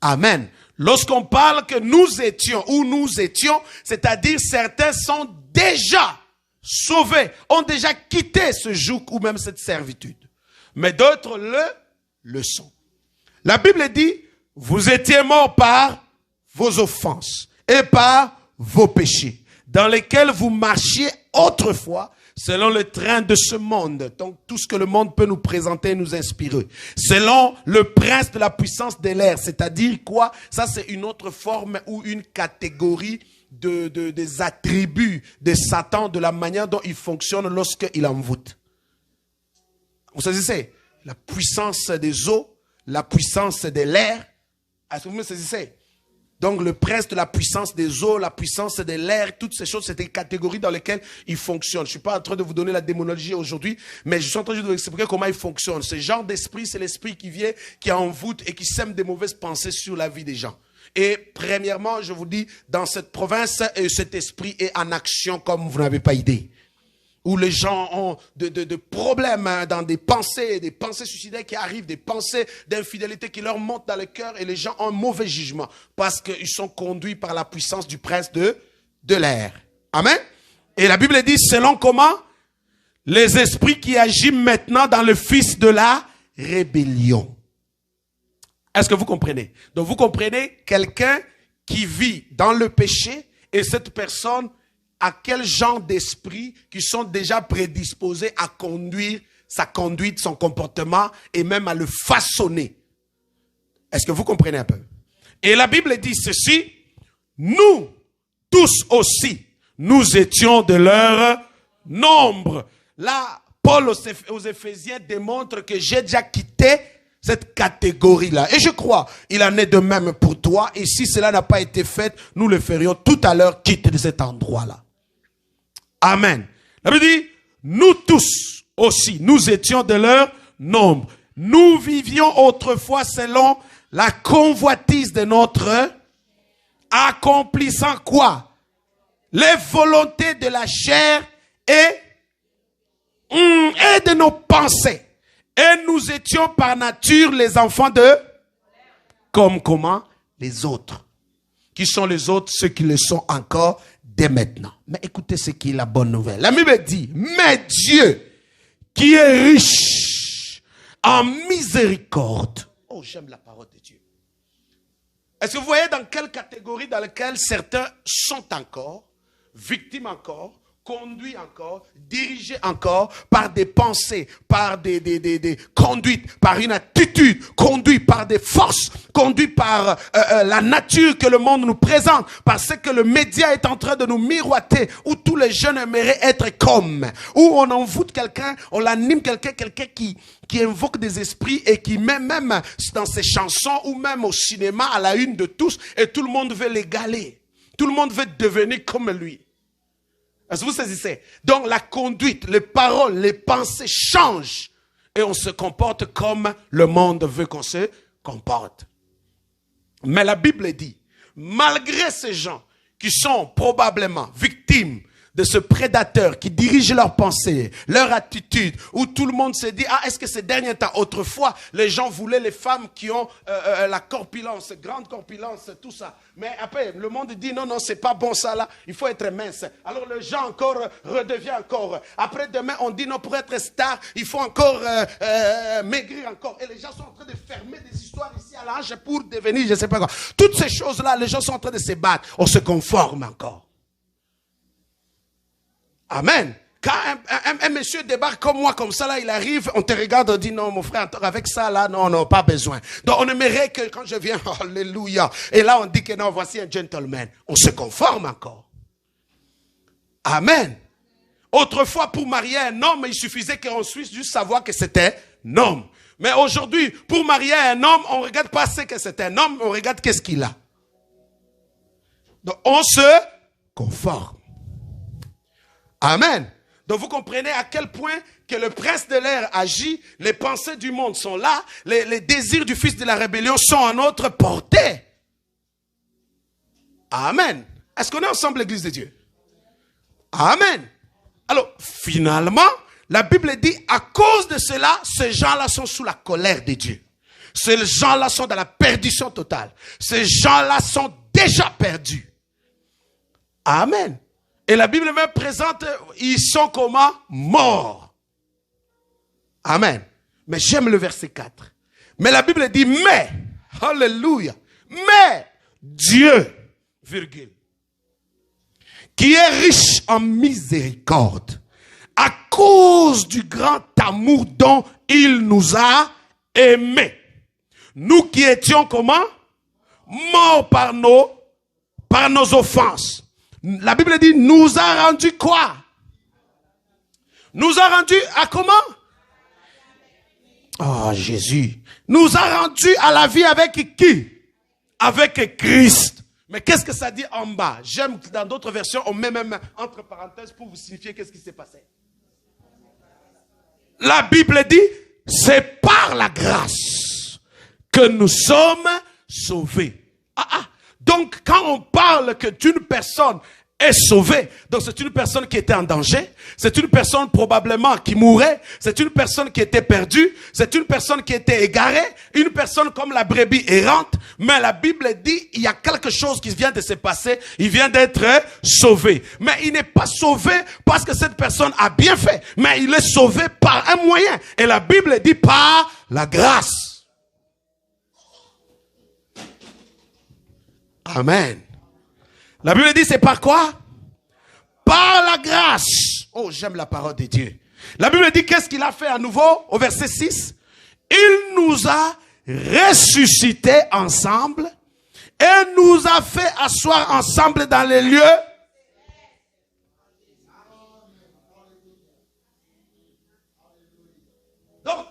B: Amen. Lorsqu'on parle que nous étions ou nous étions, c'est-à-dire certains sont déjà sauvés, ont déjà quitté ce joug ou même cette servitude. Mais d'autres le sont. La Bible dit, vous étiez morts par vos offenses et par vos péchés, dans lesquels vous marchiez autrefois, selon le train de ce monde, donc tout ce que le monde peut nous présenter et nous inspirer. Selon le prince de la puissance de l'air, c'est-à-dire quoi? Ça, c'est une autre forme ou une catégorie des attributs de Satan, de la manière dont il fonctionne lorsqu'il envoûte. Vous saisissez? La puissance des eaux, la puissance de l'air. Est-ce que vous me saisissez? Donc le prince de la puissance des eaux, la puissance de l'air, toutes ces choses, c'est des catégories dans lesquelles il fonctionne. Je suis pas en train de vous donner la démonologie aujourd'hui, mais je suis en train de vous expliquer comment il fonctionne. Ce genre d'esprit, c'est l'esprit qui vient, qui envoûte et qui sème des mauvaises pensées sur la vie des gens. Et premièrement, je vous dis, dans cette province, cet esprit est en action comme vous n'avez pas idée. Où les gens ont de problèmes dans des pensées suicidaires qui arrivent, des pensées d'infidélité qui leur montent dans le cœur et les gens ont un mauvais jugement parce qu'ils sont conduits par la puissance du prince de l'air. Amen. Et la Bible dit, selon comment? Les esprits qui agissent maintenant dans le fils de la rébellion. Est-ce que vous comprenez? Donc vous comprenez quelqu'un qui vit dans le péché et cette personne à quel genre d'esprit qui sont déjà prédisposés à conduire sa conduite, son comportement et même à le façonner. Est-ce que vous comprenez un peu? Et la Bible dit ceci, nous tous aussi, nous étions de leur nombre. Là, Paul aux Éphésiens démontre que j'ai déjà quitté cette catégorie-là. Et je crois, il en est de même pour toi. Et si cela n'a pas été fait, nous le ferions tout à l'heure, quitter de cet endroit-là. Amen. La Bible dit, nous tous aussi, nous étions de leur nombre. Nous vivions autrefois selon la convoitise de notre, accomplissant quoi? Les volontés de la chair et de nos pensées. Et nous étions par nature les enfants de, comme comment? Les autres. Qui sont les autres? Ceux qui le sont encore dès maintenant. Mais écoutez ce qui est la bonne nouvelle. La Bible dit, mais Dieu, qui est riche en miséricorde. Oh, j'aime la parole de Dieu. Est-ce que vous voyez dans quelle catégorie dans laquelle certains sont encore, victimes encore, conduits encore, dirigés encore par des pensées, par des conduites, par une attitude, conduits par des forces, conduits par la nature que le monde nous présente, parce que le média est en train de nous miroiter, où tous les jeunes aimeraient être comme, où on envoûte quelqu'un, on l'anime quelqu'un qui invoque des esprits et qui met même dans ses chansons ou même au cinéma à la une de tous, et tout le monde veut l'égaler. Tout le monde veut devenir comme lui. Est-ce que vous saisissez? Donc la conduite, les paroles, les pensées changent et on se comporte comme le monde veut qu'on se comporte. Mais la Bible dit, malgré ces gens qui sont probablement victimes de ce prédateur qui dirige leurs pensées, leur attitude, où tout le monde se dit, ah, est-ce que ces derniers temps, autrefois, les gens voulaient les femmes qui ont la corpulence, grande corpulence, tout ça. Mais après, le monde dit, non, non, c'est pas bon ça là, il faut être mince. Alors les gens encore redeviennent encore. Après demain, on dit, non, pour être star, il faut encore maigrir encore. Et les gens sont en train de fermer des histoires ici à l'âge pour devenir, je sais pas quoi. Toutes ces choses-là, les gens sont en train de se battre. On se conforme encore. Amen. Quand un monsieur débarque comme moi, comme ça, là, il arrive, on te regarde, on dit, non, mon frère, avec ça, là, non, non, pas besoin. Donc, on aimerait que quand je viens, alléluia, et là, on dit que non, voici un gentleman. On se conforme encore. Amen. Autrefois, pour marier un homme, il suffisait qu'on puisse juste savoir que c'était un homme. Mais aujourd'hui, pour marier un homme, on ne regarde pas ce que c'est un homme, on regarde qu'est-ce qu'il a. Donc, on se conforme. Amen. Donc vous comprenez à quel point que le prince de l'air agit, les pensées du monde sont là, les désirs du fils de la rébellion sont à notre portée. Amen. Est-ce qu'on est ensemble, l'église de Dieu? Amen. Alors, finalement, la Bible dit, à cause de cela, ces gens-là sont sous la colère de Dieu. Ces gens-là sont dans la perdition totale. Ces gens-là sont déjà perdus. Amen. Et la Bible même présente, ils sont comment? Morts. Amen. Mais j'aime le verset 4. Mais la Bible dit, mais, alléluia, mais Dieu, virgule, qui est riche en miséricorde, à cause du grand amour dont il nous a aimés. Nous qui étions comment? Morts par nos offenses. La Bible dit, nous a rendu quoi? Nous a rendu à comment? Oh, Jésus. Nous a rendu à la vie avec qui? Avec Christ. Mais qu'est-ce que ça dit en bas? J'aime que dans d'autres versions, on met même entre parenthèses pour vous signifier qu'est-ce qui s'est passé. La Bible dit, c'est par la grâce que nous sommes sauvés. Donc, quand on parle que d'une personne est sauvée, donc c'est une personne qui était en danger, c'est une personne probablement qui mourait, c'est une personne qui était perdue, c'est une personne qui était égarée, une personne comme la brebis errante, mais la Bible dit, il y a quelque chose qui vient de se passer, il vient d'être sauvé. Mais il n'est pas sauvé parce que cette personne a bien fait, mais il est sauvé par un moyen. Et la Bible dit par la grâce. Amen. La Bible dit c'est par quoi? Par la grâce. Oh, j'aime la parole de Dieu. La Bible dit qu'est-ce qu'il a fait à nouveau au verset 6? Il nous a ressuscités ensemble et nous a fait asseoir ensemble dans les lieux. Donc,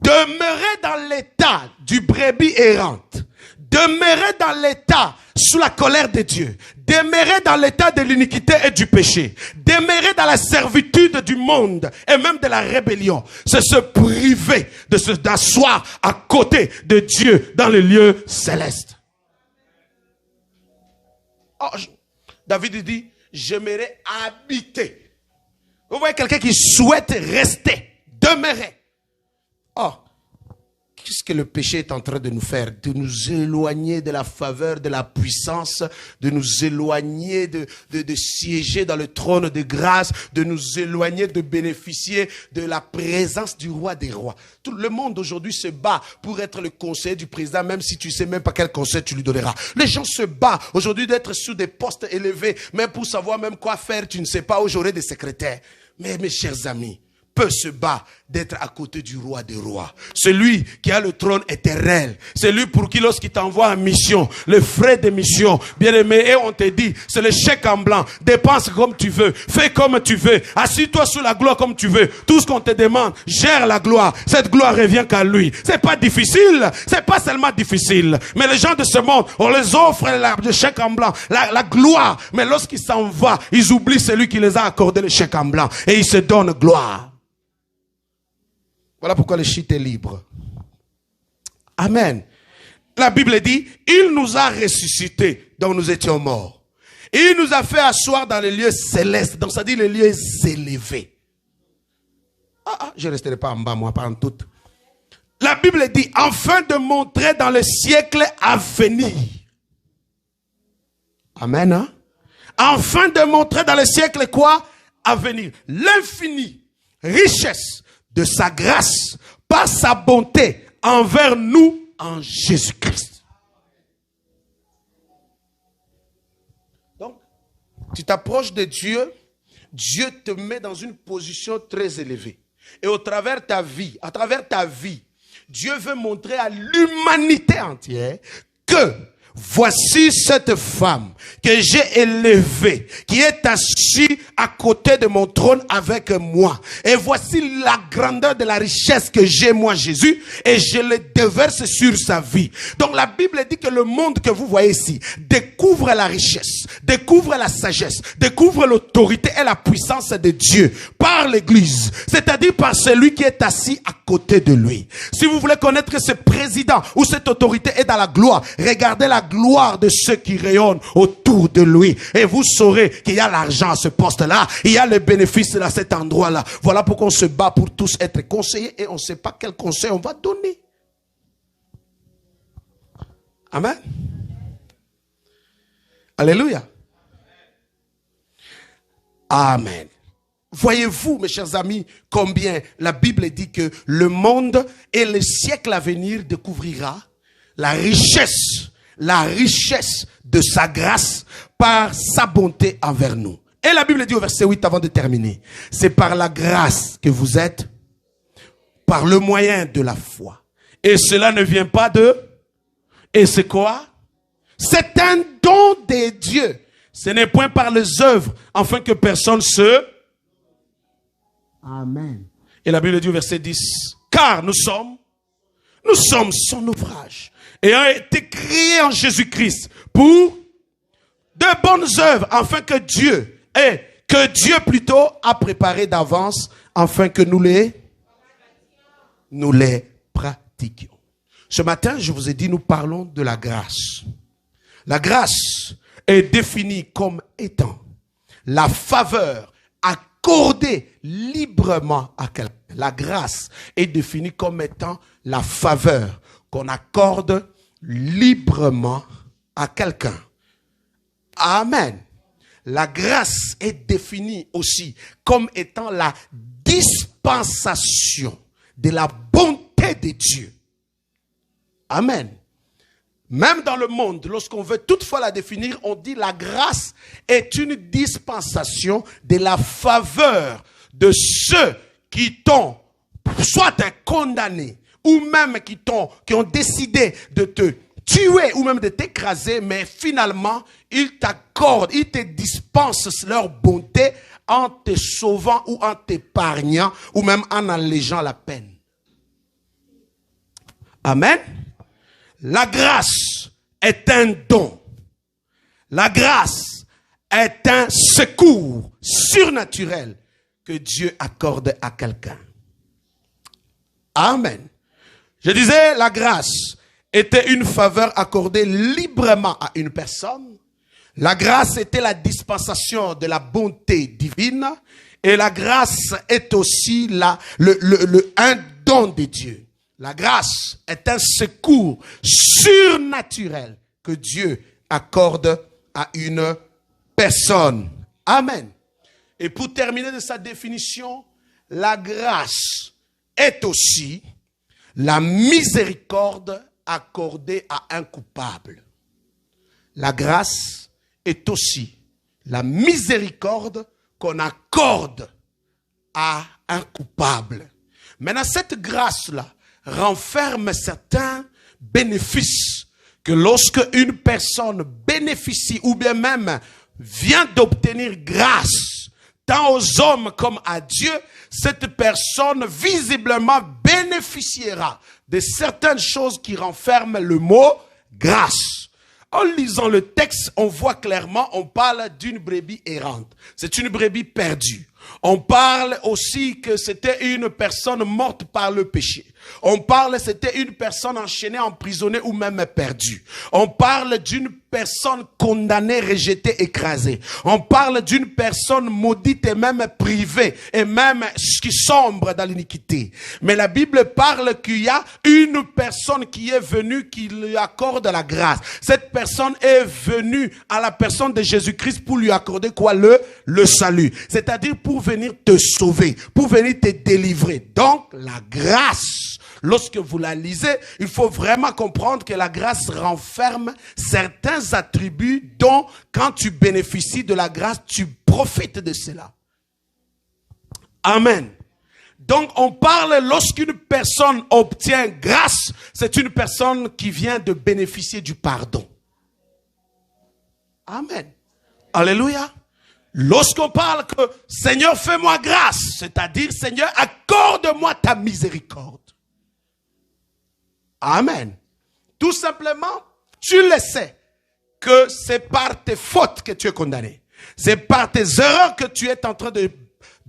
B: demeurer dans l'état du brebis errante, demeurer dans l'état sous la colère de Dieu, demeurer dans l'état de l'iniquité et du péché, demeurer dans la servitude du monde et même de la rébellion, c'est se priver d'asseoir à côté de Dieu dans les lieux célestes. Oh, David dit, j'aimerais habiter. Vous voyez quelqu'un qui souhaite rester, demeurer. Oh, qu'est-ce que le péché est en train de nous faire? De nous éloigner de la faveur, de la puissance, de nous éloigner de siéger dans le trône de grâce, de nous éloigner de bénéficier de la présence du roi des rois. Tout le monde aujourd'hui se bat pour être le conseiller du président, même si tu ne sais même pas quel conseil tu lui donneras. Les gens se battent aujourd'hui d'être sous des postes élevés, même pour savoir même quoi faire, tu ne sais pas où j'aurai des secrétaires. Mais mes chers amis, peu se bat d'être à côté du roi des rois. Celui qui a le trône éternel. Celui pour qui lorsqu'il t'envoie en mission, les frais de mission, bien aimé, et on te dit, c'est le chèque en blanc. Dépense comme tu veux. Fais comme tu veux. Assis-toi sous la gloire comme tu veux. Tout ce qu'on te demande, gère la gloire. Cette gloire revient qu'à lui. C'est pas difficile. C'est pas seulement difficile. Mais les gens de ce monde, on les offre le chèque en blanc, la gloire. Mais lorsqu'ils s'en vont, ils oublient celui qui les a accordé le chèque en blanc. Et ils se donnent gloire. Voilà pourquoi le shit est libre. Amen. La Bible dit, il nous a ressuscités, donc nous étions morts. Il nous a fait asseoir dans les lieux célestes, donc ça dit les lieux élevés. Je ne resterai pas en bas, moi, pas en tout. La Bible dit, afin de montrer dans le siècle à venir. Amen. Hein? Afin de montrer dans le siècle quoi? À venir. L'infini richesse de sa grâce, par sa bonté envers nous en Jésus-Christ. Donc, tu t'approches de Dieu, Dieu te met dans une position très élevée. Et à travers ta vie, Dieu veut montrer à l'humanité entière que voici cette femme que j'ai élevée, qui est assise à côté de mon trône avec moi. Et voici la grandeur de la richesse que j'ai, moi, Jésus, et je le déverse sur sa vie. Donc la Bible dit que le monde que vous voyez ici découvre la richesse, découvre la sagesse, découvre l'autorité et la puissance de Dieu par l'Église, c'est-à-dire par celui qui est assis à côté de lui. Si vous voulez connaître que ce président ou cette autorité est dans la gloire, regardez la gloire de ceux qui rayonnent autour de lui. Et vous saurez qu'il y a l'argent à ce poste-là. Il y a les bénéfices à cet endroit-là. Voilà pourquoi on se bat pour tous être conseillers et on ne sait pas quel conseil on va donner. Amen. Alléluia. Amen. Voyez-vous, mes chers amis, combien la Bible dit que le monde et le siècle à venir découvrira la richesse de sa grâce par sa bonté envers nous. Et la Bible dit au verset 8 avant de terminer, c'est par la grâce que vous êtes, par le moyen de la foi. Et cela ne vient pas de... Et c'est quoi? C'est un don de Dieu. Ce n'est point par les œuvres, afin que personne se... Amen. Et la Bible dit au verset 10, car nous sommes son ouvrage, ayant été créés en Jésus-Christ pour bonnes œuvres afin que Dieu plutôt a préparé d'avance afin que nous les pratiquions. Ce matin, je vous ai dit, nous parlons de la grâce. La grâce est définie comme étant la faveur accordée librement à quelqu'un. La grâce est définie comme étant la faveur qu'on accorde librement à quelqu'un. Amen. La grâce est définie aussi comme étant la dispensation de la bonté de Dieu. Amen. Même dans le monde, lorsqu'on veut toutefois la définir, on dit la grâce est une dispensation de la faveur de ceux qui t'ont soit condamné ou même qui ont décidé de te tuer ou même de t'écraser, mais finalement, ils t'accordent, ils te dispensent leur bonté en te sauvant ou en t'épargnant ou même en allégeant la peine. Amen. La grâce est un don. La grâce est un secours surnaturel que Dieu accorde à quelqu'un. Amen. Je disais, la grâce était une faveur accordée librement à une personne. La grâce était la dispensation de la bonté divine. Et la grâce est aussi un don de Dieu. La grâce est un secours surnaturel que Dieu accorde à une personne. Amen. Et pour terminer de sa définition, la grâce est aussi la miséricorde accordée à un coupable. La grâce est aussi la miséricorde qu'on accorde à un coupable. Maintenant, cette grâce-là renferme certains bénéfices que lorsque une personne bénéficie ou bien même vient d'obtenir grâce, tant aux hommes comme à Dieu, cette personne visiblement bénéficiera de certaines choses qui renferment le mot grâce. En lisant le texte, on voit clairement, on parle d'une brebis errante. C'est une brebis perdue. On parle aussi que c'était une personne morte par le péché. On parle que c'était une personne enchaînée, emprisonnée ou même perdue. On parle d'une personne condamnée, rejetée, écrasée. On parle d'une personne maudite et même privée et même qui sombre dans l'iniquité. Mais la Bible parle qu'il y a une personne qui est venue, qui lui accorde la grâce. Cette personne est venue à la personne de Jésus-Christ pour lui accorder quoi? Le salut. C'est-à-dire pour venir te sauver, pour venir te délivrer. Donc, la grâce, lorsque vous la lisez, il faut vraiment comprendre que la grâce renferme certains attributs dont, quand tu bénéficies de la grâce, tu profites de cela. Amen. Donc, on parle lorsqu'une personne obtient grâce, c'est une personne qui vient de bénéficier du pardon. Amen. Alléluia. Lorsqu'on parle que Seigneur, fais-moi grâce, c'est-à-dire Seigneur, accorde-moi ta miséricorde. Amen. Tout simplement, tu le sais que c'est par tes fautes que tu es condamné. C'est par tes erreurs que tu es en train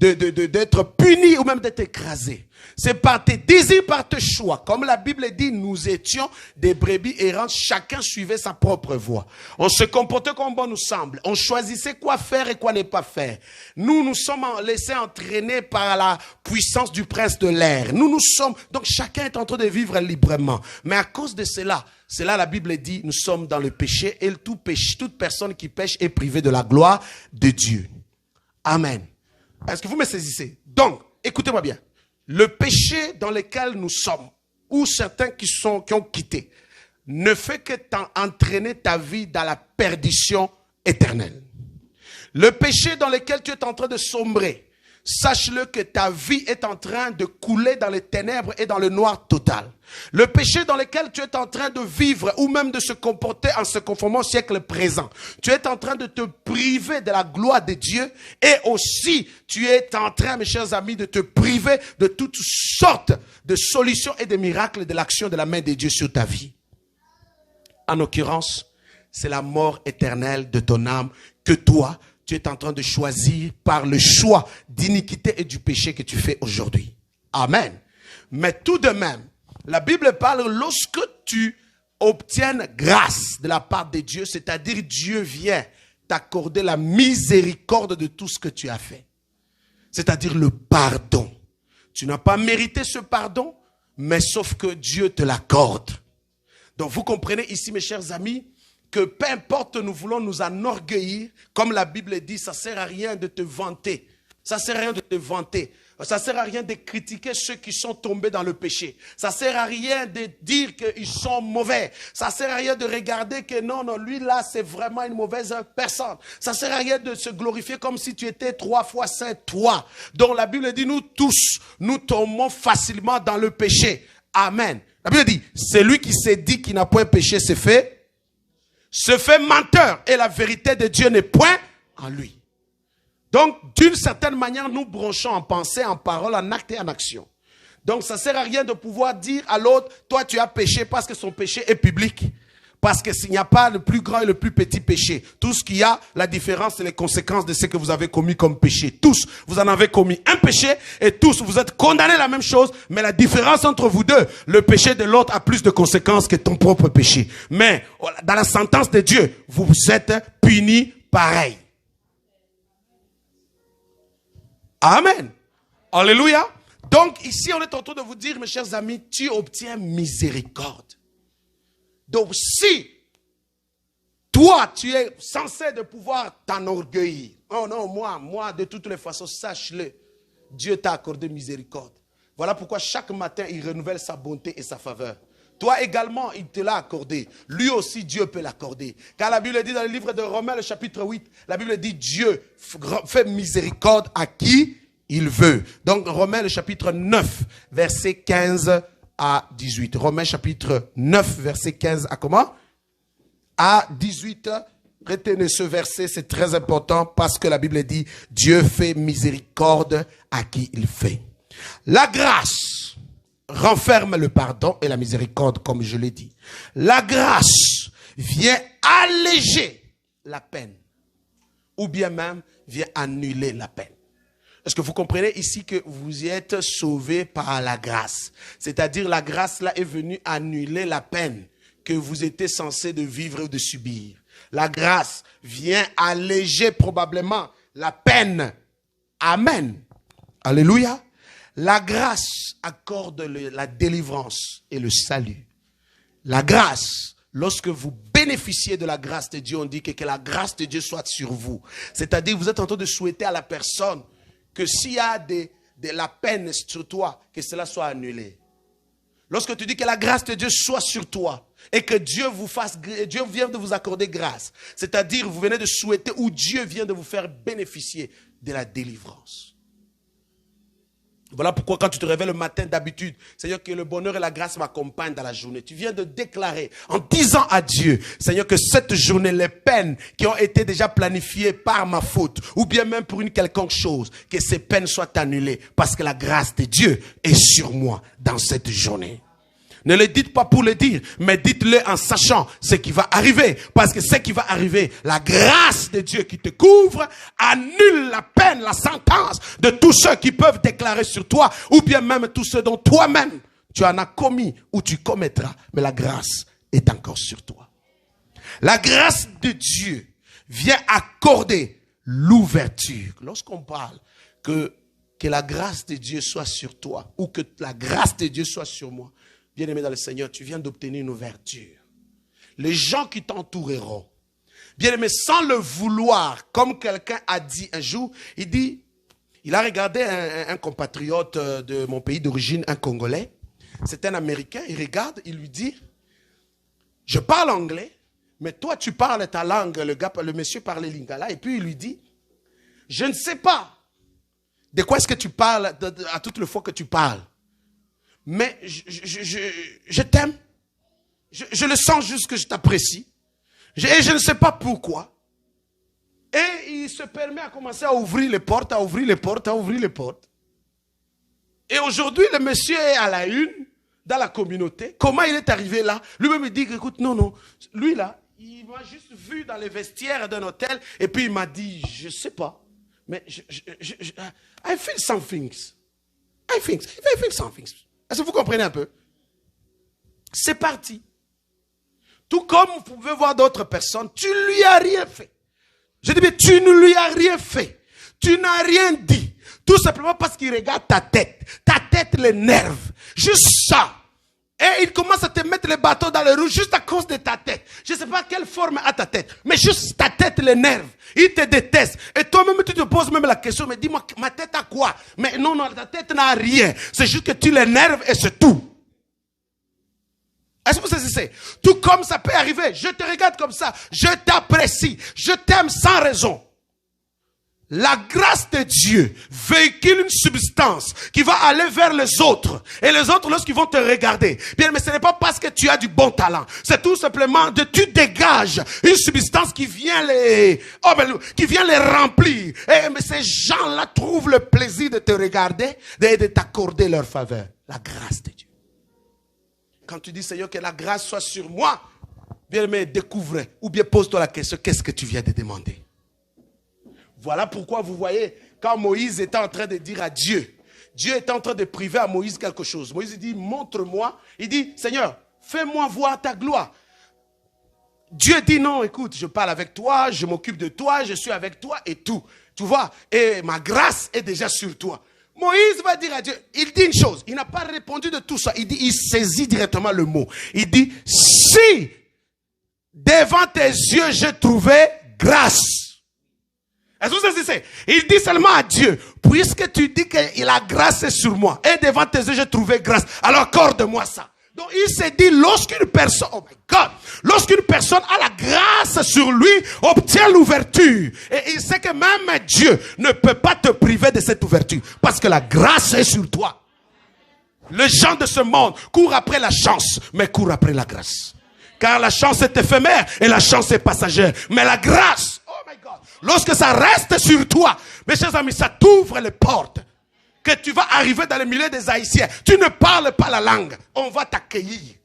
B: d'être puni ou même d'être écrasé. C'est par tes désirs, par tes choix. Comme la Bible dit, nous étions des brebis errantes, chacun suivait sa propre voie. On se comportait comme bon nous semble. On choisissait quoi faire et quoi ne pas faire. Nous nous sommes laissés entraîner par la puissance du prince de l'air. Donc chacun est en train de vivre librement. Mais à cause de cela, la Bible dit, nous sommes dans le péché et toute personne qui pêche est privée de la gloire de Dieu. Amen. Est-ce que vous me saisissez? Donc, écoutez-moi bien. Le péché dans lequel nous sommes, ou certains qui ont quitté, ne fait que entraîner ta vie dans la perdition éternelle. Le péché dans lequel tu es en train de sombrer, sache-le que ta vie est en train de couler dans les ténèbres et dans le noir total. Le péché dans lequel tu es en train de vivre ou même de se comporter en se conformant au siècle présent, tu es en train de te priver de la gloire de Dieu et aussi tu es en train, mes chers amis, de te priver de toutes sortes de solutions et de miracles de l'action de la main de Dieu sur ta vie. En l'occurrence, c'est la mort éternelle de ton âme que toi, tu es en train de choisir par le choix d'iniquité et du péché que tu fais aujourd'hui. Amen. Mais tout de même, la Bible parle lorsque tu obtiennes grâce de la part de Dieu, c'est-à-dire Dieu vient t'accorder la miséricorde de tout ce que tu as fait. C'est-à-dire le pardon. Tu n'as pas mérité ce pardon, mais sauf que Dieu te l'accorde. Donc vous comprenez ici, mes chers amis, que peu importe nous voulons nous enorgueillir, comme la Bible dit, ça ne sert à rien de te vanter. Ça ne sert à rien de te vanter. Ça ne sert à rien de critiquer ceux qui sont tombés dans le péché. Ça ne sert à rien de dire qu'ils sont mauvais. Ça ne sert à rien de regarder que non, lui là, c'est vraiment une mauvaise personne. Ça ne sert à rien de se glorifier comme si tu étais 3 fois saint, toi. Donc la Bible dit, nous tous, nous tombons facilement dans le péché. Amen. La Bible dit, celui qui s'est dit qu'il n'a point péché se fait menteur. Et la vérité de Dieu n'est point en lui. Donc, d'une certaine manière, nous branchons en pensée, en parole, en acte et en action. Donc, ça ne sert à rien de pouvoir dire à l'autre, toi tu as péché parce que son péché est public. Parce qu'il n'y a pas le plus grand et le plus petit péché. Tout ce qu'il y a, la différence, c'est les conséquences de ce que vous avez commis comme péché. Tous, vous en avez commis un péché et tous, vous êtes condamnés à la même chose. Mais la différence entre vous deux, le péché de l'autre a plus de conséquences que ton propre péché. Mais dans la sentence de Dieu, vous êtes punis pareil. Amen. Alléluia. Donc ici, on est en train de vous dire, mes chers amis, tu obtiens miséricorde. Donc si toi, tu es censé de pouvoir t'enorgueillir. Oh non, moi, de toutes les façons, sache-le, Dieu t'a accordé miséricorde. Voilà pourquoi chaque matin, il renouvelle sa bonté et sa faveur. Toi également, il te l'a accordé. Lui aussi, Dieu peut l'accorder. Car la Bible dit dans le livre de Romains, le chapitre 8, la Bible dit Dieu fait miséricorde à qui il veut. Donc, Romains, le chapitre 9, verset 15 à 18. Romains, chapitre 9, verset 15 à comment? À 18. Retenez ce verset, c'est très important parce que la Bible dit Dieu fait miséricorde à qui il fait. La grâce renferme le pardon et la miséricorde, comme je l'ai dit. La grâce vient alléger la peine, ou bien même vient annuler la peine. Est-ce que vous comprenez ici que vous êtes sauvés par la grâce? C'est-à-dire la grâce là est venue annuler la peine que vous étiez censé de vivre ou de subir. La grâce vient alléger probablement la peine. Amen. Alléluia. La grâce accorde la délivrance et le salut. La grâce, lorsque vous bénéficiez de la grâce de Dieu, on dit que la grâce de Dieu soit sur vous. C'est-à-dire vous êtes en train de souhaiter à la personne que s'il y a de la peine sur toi, que cela soit annulé. Lorsque tu dis que la grâce de Dieu soit sur toi et que Dieu vient de vous accorder grâce, c'est-à-dire vous venez de souhaiter ou Dieu vient de vous faire bénéficier de la délivrance. Voilà pourquoi quand tu te réveilles le matin d'habitude, Seigneur, que le bonheur et la grâce m'accompagnent dans la journée. Tu viens de déclarer en disant à Dieu, Seigneur, que cette journée, les peines qui ont été déjà planifiées par ma faute, ou bien même pour une quelconque chose, que ces peines soient annulées parce que la grâce de Dieu est sur moi dans cette journée. Ne le dites pas pour le dire, mais dites-le en sachant ce qui va arriver. Parce que ce qui va arriver, la grâce de Dieu qui te couvre, annule la peine, la sentence de tous ceux qui peuvent déclarer sur toi, ou bien même tous ceux dont toi-même tu en as commis ou tu commettras. Mais la grâce est encore sur toi. La grâce de Dieu vient accorder l'ouverture. Lorsqu'on parle que la grâce de Dieu soit sur toi, ou que la grâce de Dieu soit sur moi, bien-aimé dans le Seigneur, tu viens d'obtenir une ouverture. Les gens qui t'entoureront, bien-aimé, sans le vouloir, comme quelqu'un a dit un jour, il a regardé un compatriote de mon pays d'origine, un Congolais. C'est un Américain, il regarde, il lui dit, je parle anglais, mais toi tu parles ta langue, le monsieur parlait lingala, et puis il lui dit, je ne sais pas de quoi est-ce que tu parles à toutes les fois que tu parles. Mais je t'aime. Je le sens juste que je t'apprécie. Et je ne sais pas pourquoi. Et il se permet à commencer à ouvrir les portes, à ouvrir les portes, à ouvrir les portes. Et aujourd'hui, le monsieur est à la une dans la communauté. Comment il est arrivé là? Lui-même il dit, écoute, non. Lui là, il m'a juste vu dans les vestiaires d'un hôtel et puis il m'a dit, je ne sais pas, mais I feel some things. I feel some things. Est-ce que vous comprenez un peu? C'est parti. Tout comme vous pouvez voir d'autres personnes, tu ne lui as rien fait. Je dis, mais tu ne lui as rien fait. Tu n'as rien dit. Tout simplement parce qu'il regarde ta tête. Ta tête l'énerve. Juste ça. Et il commence à te mettre les bateaux dans les roues juste à cause de ta tête. Je ne sais pas quelle forme a ta tête. Mais juste ta tête l'énerve. Il te déteste. Et toi-même, tu te poses même la question. Mais dis-moi, ma tête a quoi? Mais non, ta tête n'a rien. C'est juste que tu l'énerves et c'est tout. Est-ce que vous saisissez? Tout comme ça peut arriver. Je te regarde comme ça. Je t'apprécie. Je t'aime sans raison. La grâce de Dieu véhicule une substance qui va aller vers les autres. Et les autres, lorsqu'ils vont te regarder, bien, mais ce n'est pas parce que tu as du bon talent. C'est tout simplement que tu dégages une substance qui vient les remplir. Et mais ces gens-là trouvent le plaisir de te regarder et de t'accorder leur faveur. La grâce de Dieu. Quand tu dis, Seigneur, que la grâce soit sur moi, bien, mais découvre, ou bien pose-toi la question, qu'est-ce que tu viens de demander? Voilà pourquoi vous voyez, quand Moïse était en train de dire à Dieu, Dieu était en train de priver à Moïse quelque chose. Moïse dit, montre-moi. Il dit, Seigneur, fais-moi voir ta gloire. Dieu dit, non, écoute, je parle avec toi, je m'occupe de toi, je suis avec toi et tout. Tu vois, et ma grâce est déjà sur toi. Moïse va dire à Dieu, il dit une chose, il n'a pas répondu de tout ça. Il dit, il saisit directement le mot. Il dit, si devant tes yeux j'ai trouvé grâce. Est-ce que vous savez? Il dit seulement à Dieu, puisque tu dis que la grâce est sur moi, et devant tes yeux j'ai trouvé grâce, alors accorde-moi ça. Donc il s'est dit, lorsqu'une personne, oh my God, lorsqu'une personne a la grâce sur lui, obtient l'ouverture. Et il sait que même Dieu ne peut pas te priver de cette ouverture, parce que la grâce est sur toi. Les gens de ce monde courent après la chance, mais courent après la grâce. Car la chance est éphémère et la chance est passagère. Mais la grâce, oh my God, lorsque ça reste sur toi, mes chers amis, ça t'ouvre les portes. Que tu vas arriver dans le milieu des Haïtiens. Tu ne parles pas la langue. On va t'accueillir.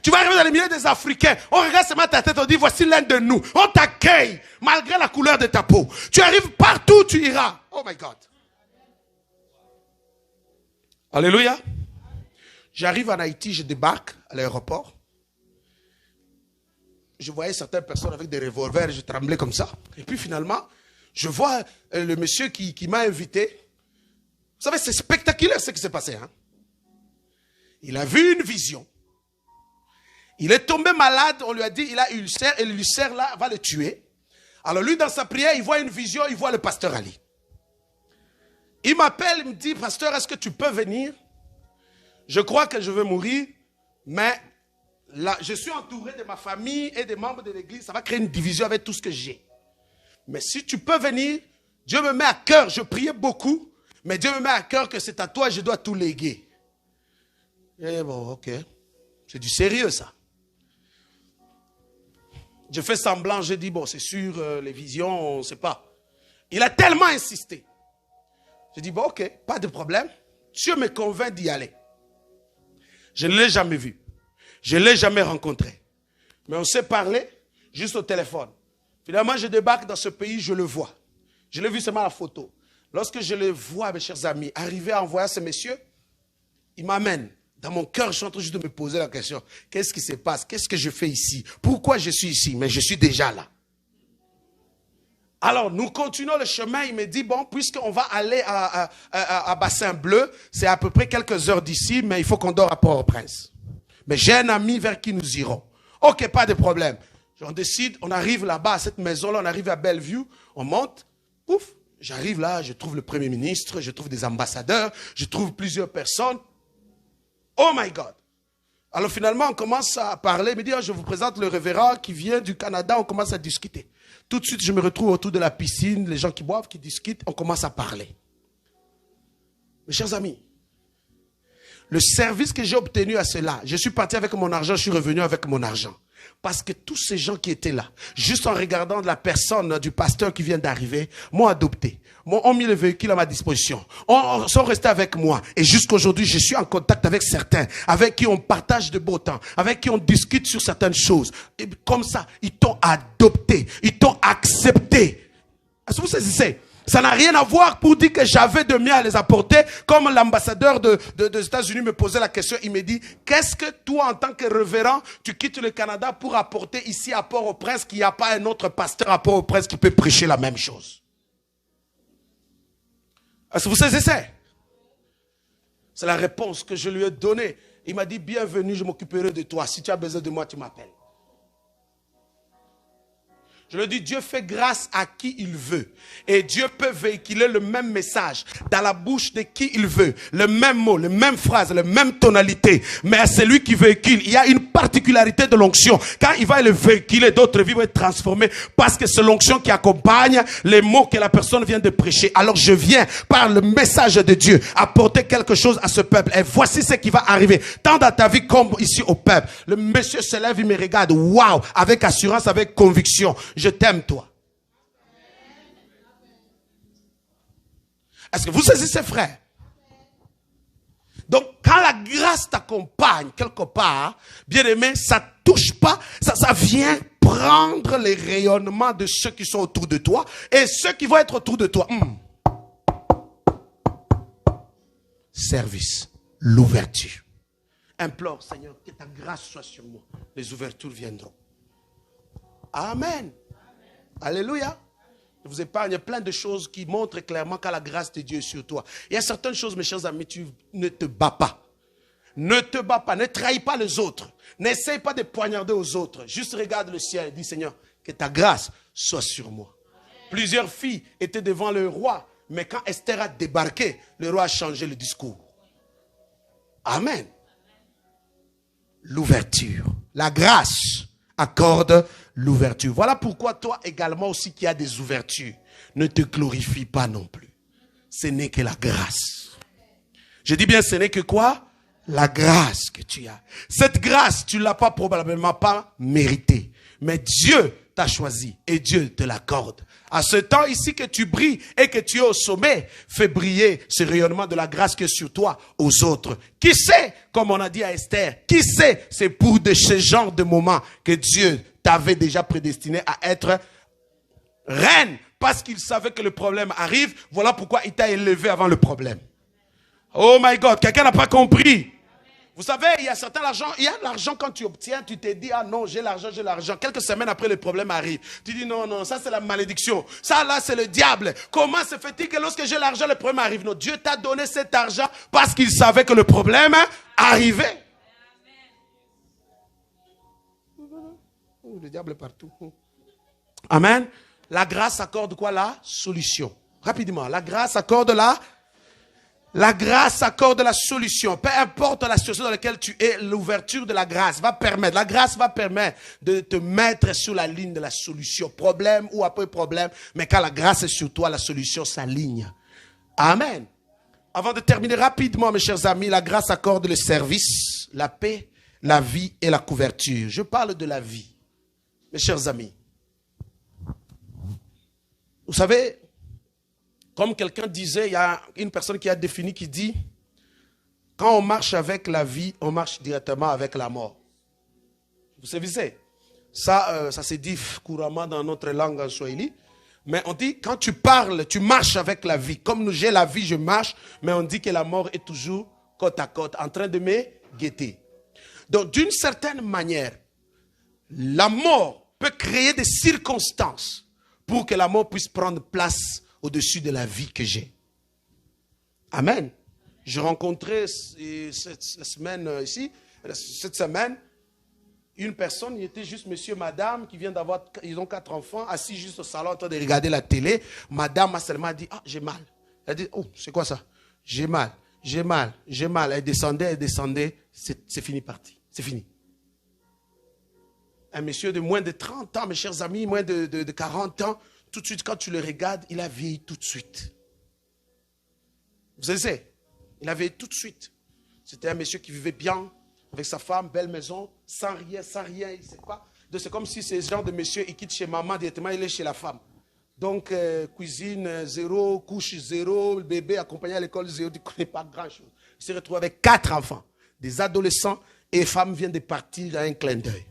B: Tu vas arriver dans le milieu des Africains. On regarde seulement ta tête. On dit voici l'un de nous. On t'accueille malgré la couleur de ta peau. Tu arrives partout où tu iras. Oh my God. Alléluia. J'arrive en Haïti. Je débarque à l'aéroport. Je voyais certaines personnes avec des revolvers. Je tremblais comme ça. Et puis finalement, je vois le monsieur qui m'a invité. Vous savez, c'est spectaculaire ce qui s'est passé. Hein? Il a vu une vision. Il est tombé malade. On lui a dit, il a ulcère. Et l'ulcère là va le tuer. Alors lui, dans sa prière, il voit une vision. Il voit le pasteur Ali. Il m'appelle, il me dit, pasteur, est-ce que tu peux venir? Je crois que je vais mourir. Mais là, je suis entouré de ma famille et des membres de l'église. Ça va créer une division avec tout ce que j'ai. Mais si tu peux venir, Dieu me met à cœur. Je priais beaucoup. Mais Dieu me met à cœur que c'est à toi, je dois tout léguer. Et bon, ok. C'est du sérieux, ça. Je fais semblant, je dis, bon, c'est sûr, les visions, on ne sait pas. Il a tellement insisté. Je dis, bon, ok, pas de problème. Dieu me convainc d'y aller. Je ne l'ai jamais vu. Je ne l'ai jamais rencontré. Mais on s'est parlé juste au téléphone. Finalement, je débarque dans ce pays, je le vois. Je l'ai vu seulement à la photo. Lorsque je le vois, mes chers amis, arriver à envoyer ce monsieur, il m'amène. Dans mon cœur, je suis en train juste de me poser la question. Qu'est-ce qui se passe? Qu'est-ce que je fais ici? Pourquoi je suis ici? Mais je suis déjà là. Alors, nous continuons le chemin. Il me dit, bon, puisqu'on va aller à Bassin Bleu, c'est à peu près quelques heures d'ici, mais il faut qu'on dort à Port-au-Prince. Mais j'ai un ami vers qui nous irons. Ok, pas de problème. On décide, on arrive là-bas à cette maison-là, on arrive à Bellevue, on monte, pouf. J'arrive là, je trouve le Premier ministre, je trouve des ambassadeurs, je trouve plusieurs personnes. Oh my God. Alors finalement, on commence à parler. Il me dit, oh, je vous présente le révérend qui vient du Canada. On commence à discuter. Tout de suite, je me retrouve autour de la piscine, les gens qui boivent, qui discutent. On commence à parler. Mes chers amis, le service que j'ai obtenu à cela, je suis parti avec mon argent, je suis revenu avec mon argent. Parce que tous ces gens qui étaient là, juste en regardant la personne du pasteur qui vient d'arriver, m'ont adopté. Ont mis le véhicule à ma disposition. Sont restés avec moi. Et jusqu'aujourd'hui, je suis en contact avec certains, avec qui on partage de beaux temps, avec qui on discute sur certaines choses. Et comme ça, ils t'ont adopté, ils t'ont accepté. Est-ce que vous saisissez? Ça n'a rien à voir pour dire que j'avais de mieux à les apporter. Comme l'ambassadeur des États-Unis me posait la question, il me dit, qu'est-ce que toi, en tant que révérend, tu quittes le Canada pour apporter ici à Port-au-Prince, qu'il n'y a pas un autre pasteur à Port-au-Prince qui peut prêcher la même chose? Est-ce que vous saisissez? C'est la réponse que je lui ai donnée. Il m'a dit, bienvenue, je m'occuperai de toi. Si tu as besoin de moi, tu m'appelles. Je le dis, Dieu fait grâce à qui il veut. Et Dieu peut véhiculer le même message dans la bouche de qui il veut. Le même mot, les mêmes phrases, la même tonalité. Mais à celui qui véhicule, il y a une particularité de l'onction. Quand il va le véhiculer, d'autres vies vont être transformées parce que c'est l'onction qui accompagne les mots que la personne vient de prêcher. Alors je viens, par le message de Dieu, apporter quelque chose à ce peuple. Et voici ce qui va arriver. Tant dans ta vie comme ici au peuple. Le monsieur se lève, il me regarde. Waouh! Avec assurance, avec conviction. Je t'aime, toi. Est-ce que vous saisissez, frère? Donc, quand la grâce t'accompagne quelque part, bien aimé, ça touche pas, ça vient prendre les rayonnements de ceux qui sont autour de toi et ceux qui vont être autour de toi. Service, l'ouverture. Implore, Seigneur, que ta grâce soit sur moi. Les ouvertures viendront. Amen. Alléluia. Je vous épargne plein de choses qui montrent clairement que la grâce de Dieu est sur toi. Il y a certaines choses, mes chers amis, tu ne te bats pas. Ne te bats pas, ne trahis pas les autres. N'essaye pas de poignarder aux autres. Juste regarde le ciel et dis, Seigneur, que ta grâce soit sur moi. Plusieurs filles étaient devant le roi, mais quand Esther a débarqué, le roi a changé le discours. Amen. L'ouverture. La grâce accorde l'ouverture. Voilà pourquoi toi également aussi qui as des ouvertures, ne te glorifie pas non plus. Ce n'est que la grâce. Je dis bien, ce n'est que quoi? La grâce que tu as. Cette grâce, tu ne l'as pas probablement pas méritée. Mais Dieu t'a choisi et Dieu te l'accorde. À ce temps ici que tu brilles et que tu es au sommet, fais briller ce rayonnement de la grâce qui est sur toi aux autres. Qui sait, comme on a dit à Esther, qui sait, c'est pour de ce genre de moments que Dieu t'avait déjà prédestiné à être reine. Parce qu'il savait que le problème arrive, voilà pourquoi il t'a élevé avant le problème. Oh my God, quelqu'un n'a pas compris. Vous savez, il y a certain argent, il y a l'argent quand tu obtiens, tu te dis, ah non, j'ai l'argent, j'ai l'argent. Quelques semaines après, le problème arrive. Tu dis, non, non, ça c'est la malédiction. Ça là, c'est le diable. Comment se fait-il que lorsque j'ai l'argent, le problème arrive? Non, Dieu t'a donné cet argent parce qu'il savait que le problème arrivait. Le diable est partout. Amen. La grâce accorde quoi? La solution. Rapidement, la grâce accorde la grâce accorde la solution. Peu importe la situation dans laquelle tu es, l'ouverture de la grâce va permettre. La grâce va permettre de te mettre sur la ligne de la solution. Problème ou après problème. Mais quand la grâce est sur toi, la solution s'aligne. Amen. Avant de terminer rapidement, mes chers amis, la grâce accorde le service, la paix, la vie et la couverture. Je parle de la vie. Mes chers amis. Vous savez, comme quelqu'un disait, il y a une personne qui a défini, qui dit, quand on marche avec la vie, on marche directement avec la mort. Vous savez, ça se dit couramment dans notre langue en swahili. Mais on dit, quand tu parles, tu marches avec la vie. Comme j'ai la vie, je marche, mais on dit que la mort est toujours côte à côte, en train de me guetter. Donc, d'une certaine manière, la mort peut créer des circonstances pour que la mort puisse prendre place au-dessus de la vie que j'ai. Amen. J'ai rencontré cette semaine, une personne, il était juste monsieur, madame, qui vient d'avoir, ils ont 4 enfants, assis juste au salon en train de regarder la télé. Madame a seulement dit, ah, j'ai mal. Elle dit, oh, c'est quoi ça? J'ai mal, j'ai mal, j'ai mal. Elle descendait, c'est fini, parti. C'est fini. Un monsieur de moins de 30 ans, mes chers amis, moins de 40 ans, tout de suite, quand tu le regardes, il a vieilli tout de suite. Vous savez, il a vieilli tout de suite. C'était un monsieur qui vivait bien avec sa femme, belle maison, sans rien, il ne sait pas. c'est comme si c'est ce genre de monsieur, il quitte chez maman directement, il est chez la femme. Donc, cuisine zéro, couche zéro, le bébé accompagné à l'école zéro, il ne connaît pas grand-chose. Il se retrouve avec 4 enfants, des adolescents, et les femmes viennent de partir dans un clin d'œil.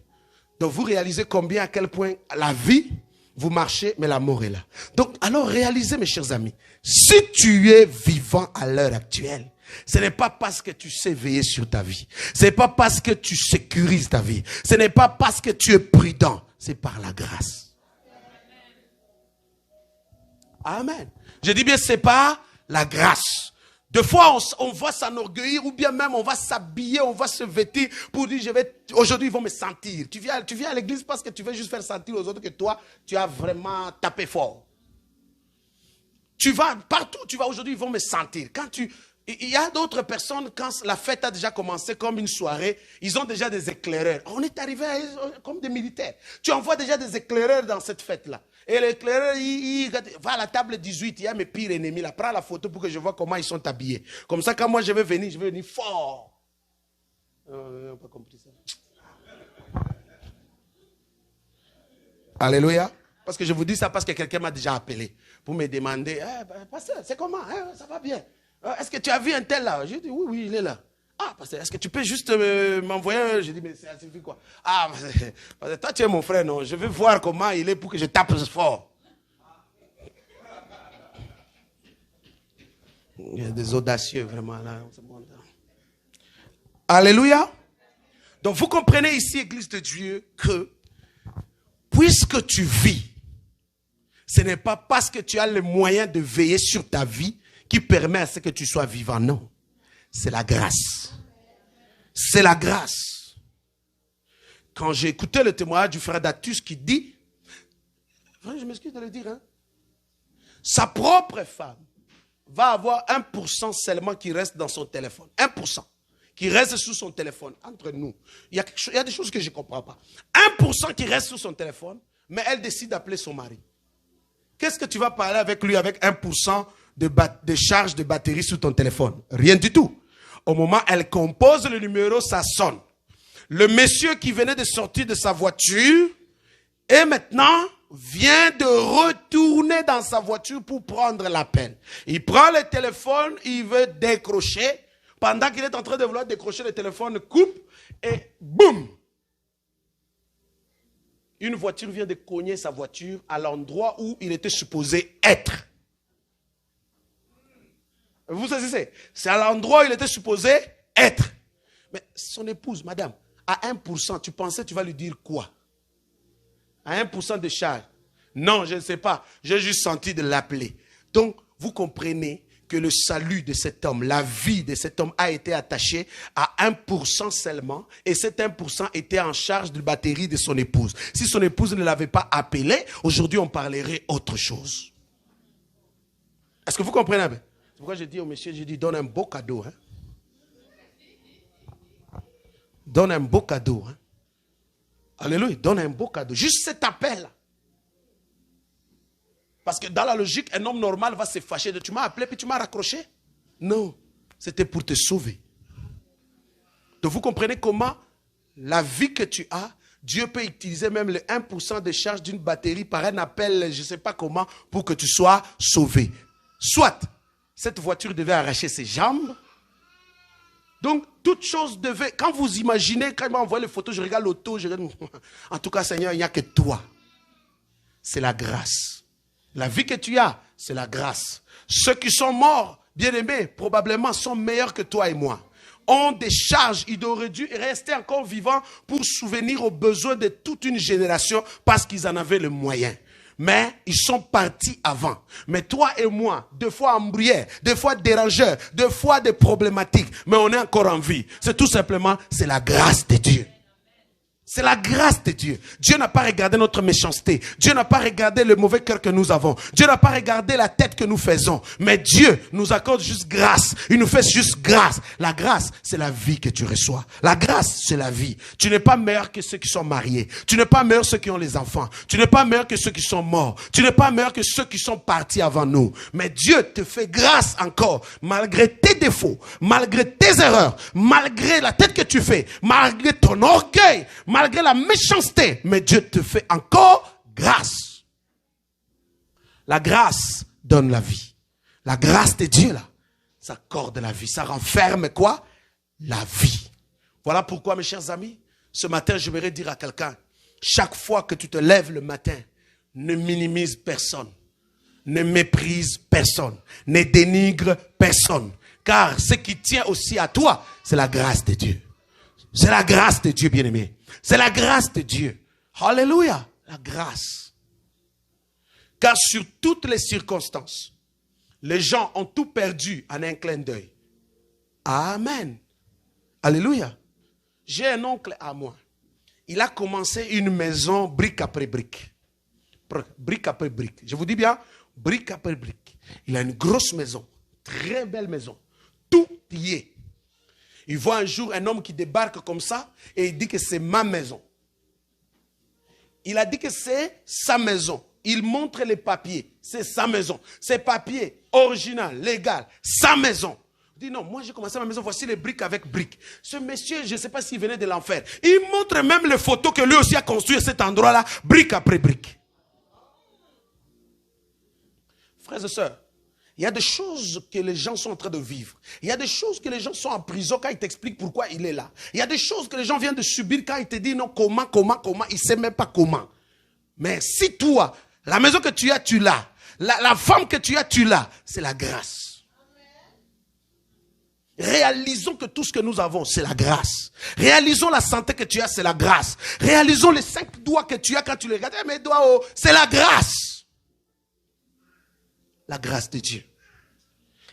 B: Donc, vous réalisez combien, à quel point la vie, vous marchez, mais la mort est là. Donc, alors réalisez, mes chers amis, si tu es vivant à l'heure actuelle, ce n'est pas parce que tu sais veiller sur ta vie. Ce n'est pas parce que tu sécurises ta vie. Ce n'est pas parce que tu es prudent. C'est par la grâce. Amen. Je dis bien, c'est par la grâce. Des fois, on va s'enorgueillir ou bien même on va s'habiller, on va se vêtir pour dire, aujourd'hui ils vont me sentir. Tu viens à l'église parce que tu veux juste faire sentir aux autres que toi, tu as vraiment tapé fort. Tu vas partout, tu vas aujourd'hui, ils vont me sentir. Il y a d'autres personnes, quand la fête a déjà commencé comme une soirée, ils ont déjà des éclaireurs. On est arrivé comme des militaires. Tu envoies déjà des éclaireurs dans cette fête-là. Et l'éclaireur, il va à la table 18, il y a mes pires ennemis là. Prends la photo pour que je vois comment ils sont habillés. Comme ça, quand moi je vais venir fort. On n'a pas compris ça. Alléluia. Parce que je vous dis ça parce que quelqu'un m'a déjà appelé pour me demander, pasteur, c'est comment? Ça va bien. Est-ce que tu as vu un tel là? J'ai dit, oui, il est là. Ah, pasteur, est-ce que tu peux juste m'envoyer? J'ai dit, mais ça suffit quoi? Ah, parce que toi tu es mon frère, non? Je veux voir comment il est pour que je tape fort. Il y a des audacieux vraiment là. Alléluia. Donc vous comprenez ici, Église de Dieu, que puisque tu vis, ce n'est pas parce que tu as le moyen de veiller sur ta vie qui permet à ce que tu sois vivant. Non. C'est la grâce. C'est la grâce. Quand j'ai écouté le témoignage du frère Datus qui dit, je m'excuse de le dire, sa propre femme va avoir 1% seulement qui reste dans son téléphone. 1% qui reste sous son téléphone. Entre nous, il y a des choses que je ne comprends pas. 1% qui reste sous son téléphone, mais elle décide d'appeler son mari. Qu'est-ce que tu vas parler avec lui avec 1% de charge de batterie sur ton téléphone? Rien du tout. Au moment où elle compose le numéro, ça sonne. Le monsieur qui venait de sortir de sa voiture et maintenant vient de retourner dans sa voiture pour prendre l'appel. Il prend le téléphone, il veut décrocher. Pendant qu'il est en train de vouloir décrocher, le téléphone coupe et boum! Une voiture vient de cogner sa voiture à l'endroit où il était supposé être. Vous saisissez? C'est à l'endroit où il était supposé être. Mais son épouse, madame, à 1%, tu pensais tu vas lui dire quoi? À 1% de charge? Non, je ne sais pas. J'ai juste senti de l'appeler. Donc, vous comprenez que le salut de cet homme, la vie de cet homme a été attachée à 1% seulement. Et cet 1% était en charge de la batterie de son épouse. Si son épouse ne l'avait pas appelé, aujourd'hui on parlerait autre chose. Est-ce que vous comprenez? C'est pourquoi j'ai dit au monsieur, j'ai dit donne un beau cadeau. Donne un beau cadeau. Alléluia, donne un beau cadeau. Juste cet appel. Parce que dans la logique, un homme normal va se fâcher de tu m'as appelé puis tu m'as raccroché. Non, c'était pour te sauver. Donc vous comprenez comment la vie que tu as, Dieu peut utiliser même le 1% de charge d'une batterie par un appel, je ne sais pas comment, pour que tu sois sauvé. Soit cette voiture devait arracher ses jambes. Donc, toute chose devait... Quand vous imaginez, quand il m'a envoyé les photos, je regarde l'auto, je regarde... En tout cas, Seigneur, il n'y a que toi. C'est la grâce. La vie que tu as, c'est la grâce. Ceux qui sont morts, bien-aimés, probablement sont meilleurs que toi et moi. Ont des charges, ils auraient dû rester encore vivants pour souvenir aux besoins de toute une génération parce qu'ils en avaient le moyen. Mais ils sont partis avant. Mais toi et moi, deux fois embrouillés, deux fois dérangeurs, deux fois des problématiques, mais on est encore en vie. C'est tout simplement, c'est la grâce de Dieu. C'est la grâce de Dieu. Dieu n'a pas regardé notre méchanceté. Dieu n'a pas regardé le mauvais cœur que nous avons. Dieu n'a pas regardé la tête que nous faisons. Mais Dieu nous accorde juste grâce. Il nous fait juste grâce. La grâce, c'est la vie que tu reçois. La grâce, c'est la vie. Tu n'es pas meilleur que ceux qui sont mariés. Tu n'es pas meilleur que ceux qui ont les enfants. Tu n'es pas meilleur que ceux qui sont morts. Tu n'es pas meilleur que ceux qui sont partis avant nous. Mais Dieu te fait grâce encore, malgré tes défauts, malgré tes erreurs, malgré la tête que tu fais, malgré ton orgueil, malgré la méchanceté, mais Dieu te fait encore grâce. La grâce donne la vie. La grâce de Dieu, là, ça accorde la vie. Ça renferme quoi? La vie. Voilà pourquoi, mes chers amis, ce matin, je voudrais dire à quelqu'un, chaque fois que tu te lèves le matin, ne minimise personne, ne méprise personne, ne dénigre personne. Car ce qui tient aussi à toi, c'est la grâce de Dieu. C'est la grâce de Dieu, bien-aimé. C'est la grâce de Dieu. Alléluia. La grâce. Car sur toutes les circonstances, les gens ont tout perdu en un clin d'œil. Amen. Alléluia. J'ai un oncle à moi. Il a commencé une maison brique après brique. Brique après brique. Je vous dis bien, brique après brique. Il a une grosse maison. Très belle maison. Tout y est. Il voit un jour un homme qui débarque comme ça et il dit que c'est ma maison. Il a dit que c'est sa maison. Il montre les papiers. C'est sa maison. Ces papiers, original, légal, sa maison. Il dit non, moi j'ai commencé ma maison, voici les briques avec briques. Ce monsieur, je ne sais pas s'il venait de l'enfer. Il montre même les photos que lui aussi a construit à cet endroit-là, brique après brique. Frères et sœurs, il y a des choses que les gens sont en train de vivre. Il y a des choses que les gens sont en prison quand ils t'expliquent pourquoi il est là. Il y a des choses que les gens viennent de subir quand ils te disent non, comment, ils ne savent même pas comment. Mais si toi, la maison que tu as, tu l'as. La femme que tu as, tu l'as. C'est la grâce. Réalisons que tout ce que nous avons, c'est la grâce. Réalisons la santé que tu as, c'est la grâce. Réalisons les 5 doigts que tu as quand tu les regardes. Mes doigts, oh, c'est la grâce. La grâce de Dieu.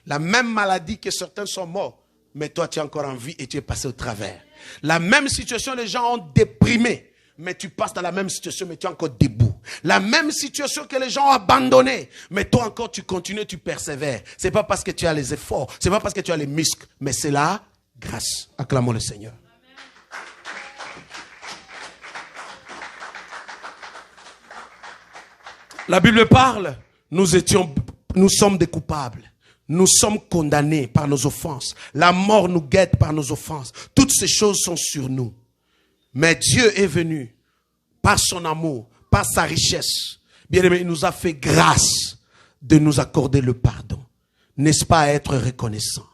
B: La même maladie que certains sont morts, mais toi tu es encore en vie et tu es passé au travers. La même situation, les gens ont déprimé, mais tu passes dans la même situation, mais tu es encore debout. La même situation que les gens ont abandonné, mais toi encore tu continues, tu persévères. C'est pas parce que tu as les efforts, c'est pas parce que tu as les muscles, mais c'est la grâce. Acclamons le Seigneur. La Bible parle, nous sommes des coupables. Nous sommes condamnés par nos offenses. La mort nous guette par nos offenses. Toutes ces choses sont sur nous. Mais Dieu est venu par son amour, par sa richesse. Bien-aimé, il nous a fait grâce de nous accorder le pardon. N'est-ce pas à être reconnaissant?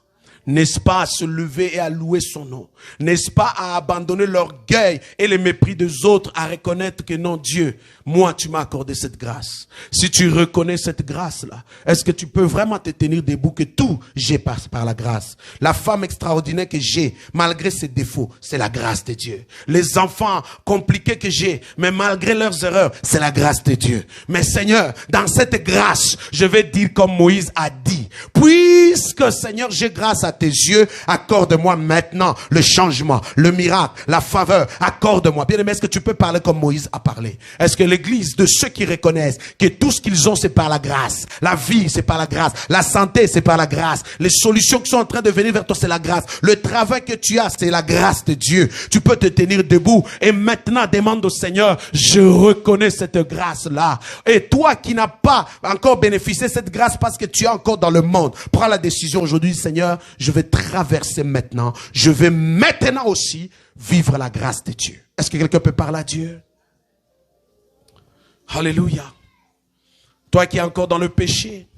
B: N'est-ce pas à se lever et à louer son nom? N'est-ce pas à abandonner l'orgueil et le mépris des autres, à reconnaître que non, Dieu, moi tu m'as accordé cette grâce. Si tu reconnais cette grâce-là, est-ce que tu peux vraiment te tenir debout que tout, j'ai passé par la grâce? La femme extraordinaire que j'ai, malgré ses défauts, c'est la grâce de Dieu. Les enfants compliqués que j'ai, mais malgré leurs erreurs, c'est la grâce de Dieu. Mais Seigneur, dans cette grâce, je vais dire comme Moïse a dit, puisque Seigneur, j'ai grâce à tes yeux, accorde-moi maintenant le changement, le miracle, la faveur, accorde-moi. Bien aimé, est-ce que tu peux parler comme Moïse a parlé? Est-ce que l'église de ceux qui reconnaissent que tout ce qu'ils ont c'est par la grâce, la vie c'est par la grâce, la santé c'est par la grâce, les solutions qui sont en train de venir vers toi c'est la grâce, le travail que tu as c'est la grâce de Dieu, tu peux te tenir debout et maintenant demande au Seigneur, je reconnais cette grâce là, et toi qui n'as pas encore bénéficié de cette grâce parce que tu es encore dans le monde, prends la décision aujourd'hui, Seigneur, je vais traverser maintenant. Je vais maintenant aussi vivre la grâce de Dieu. Est-ce que quelqu'un peut parler à Dieu? Alléluia. Toi qui es encore dans le péché,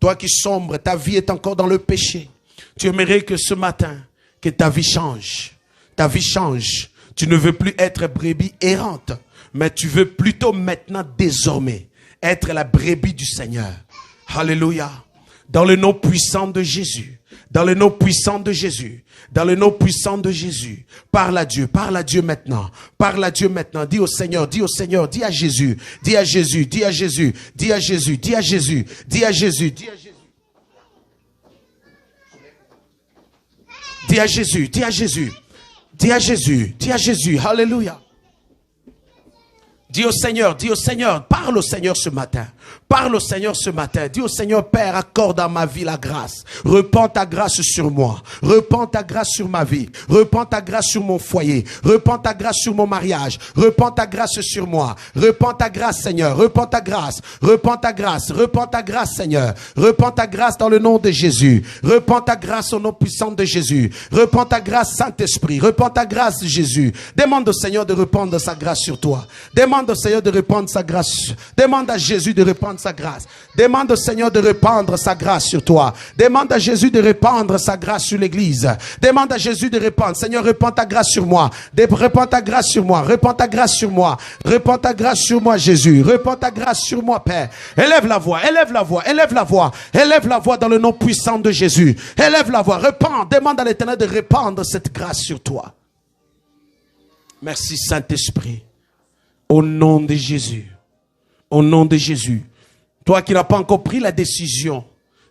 B: toi qui sombres, ta vie est encore dans le péché. Tu aimerais que ce matin, que ta vie change. Ta vie change. Tu ne veux plus être brebis errante, mais tu veux plutôt maintenant, désormais, être la brebis du Seigneur. Alléluia. Dans le nom puissant de Jésus. Dans le nom puissant de Jésus. Dans le nom puissant de Jésus. Parle à Dieu maintenant. Parle à Dieu maintenant. Dis au Seigneur, dis à Jésus. Dis à Jésus, dis à Jésus. Dis à Jésus, dis à Jésus. Dis à Jésus, dis à Jésus. Dis à Jésus, dis à Jésus. Dis à Jésus, dis à Jésus. Alléluia. Dis au Seigneur, parle au Seigneur ce matin. Parle au Seigneur ce matin. Dis au Seigneur, Père, accorde à ma vie la grâce. Repends ta grâce sur moi. Repends ta grâce sur ma vie. Repends ta grâce sur mon foyer. Repends ta grâce sur mon mariage. Repends ta grâce sur moi. Repends ta grâce, Seigneur. Repends ta grâce. Repends ta grâce. Repends ta grâce, Seigneur. Repends ta grâce dans le nom de Jésus. Repends ta grâce au nom puissant de Jésus. Repends ta grâce, Saint-Esprit. Repends ta grâce, Jésus. Demande au Seigneur de répandre sa grâce sur toi. Demande au Seigneur de répandre sa grâce. Demande à Jésus de répandre sa grâce. Demande au Seigneur de répandre sa grâce sur toi. Demande à Jésus de répandre sa grâce sur l'église. Demande à Jésus de répandre. Seigneur, répands ta grâce sur moi. Répands ta grâce sur moi. Répands ta grâce sur moi. Répands ta grâce sur moi, Jésus. Répands ta grâce sur moi, Père. Élève la voix, élève la voix, élève la voix. Élève la voix dans le nom puissant de Jésus. Élève la voix. Répands. Demande à l'Éternel de répandre cette grâce sur toi. Merci, Saint-Esprit. Au nom de Jésus. Au nom de Jésus. Toi qui n'as pas encore pris la décision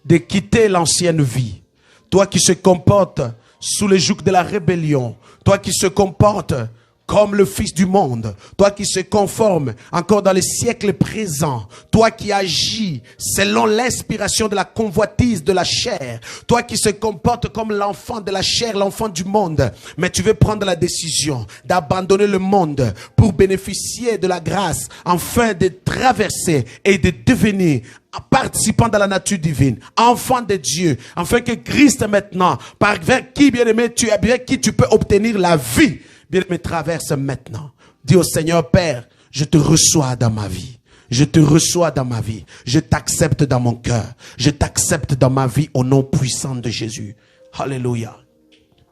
B: de quitter l'ancienne vie. Toi qui se comportes sous le joug de la rébellion. Toi qui se comportes comme le fils du monde. Toi qui se conforme encore dans les siècles présents. Toi qui agis selon l'inspiration de la convoitise de la chair. Toi qui se comporte comme l'enfant de la chair, l'enfant du monde. Mais tu veux prendre la décision d'abandonner le monde pour bénéficier de la grâce afin de traverser et de devenir participant dans la nature divine, enfant de Dieu, afin que Christ maintenant, par vers qui bien-aimé tu es, bien qui tu peux obtenir la vie. Bien-aimé, traverse maintenant. Dis au Seigneur, Père, je te reçois dans ma vie. Je te reçois dans ma vie. Je t'accepte dans mon cœur. Je t'accepte dans ma vie au nom puissant de Jésus. Alléluia.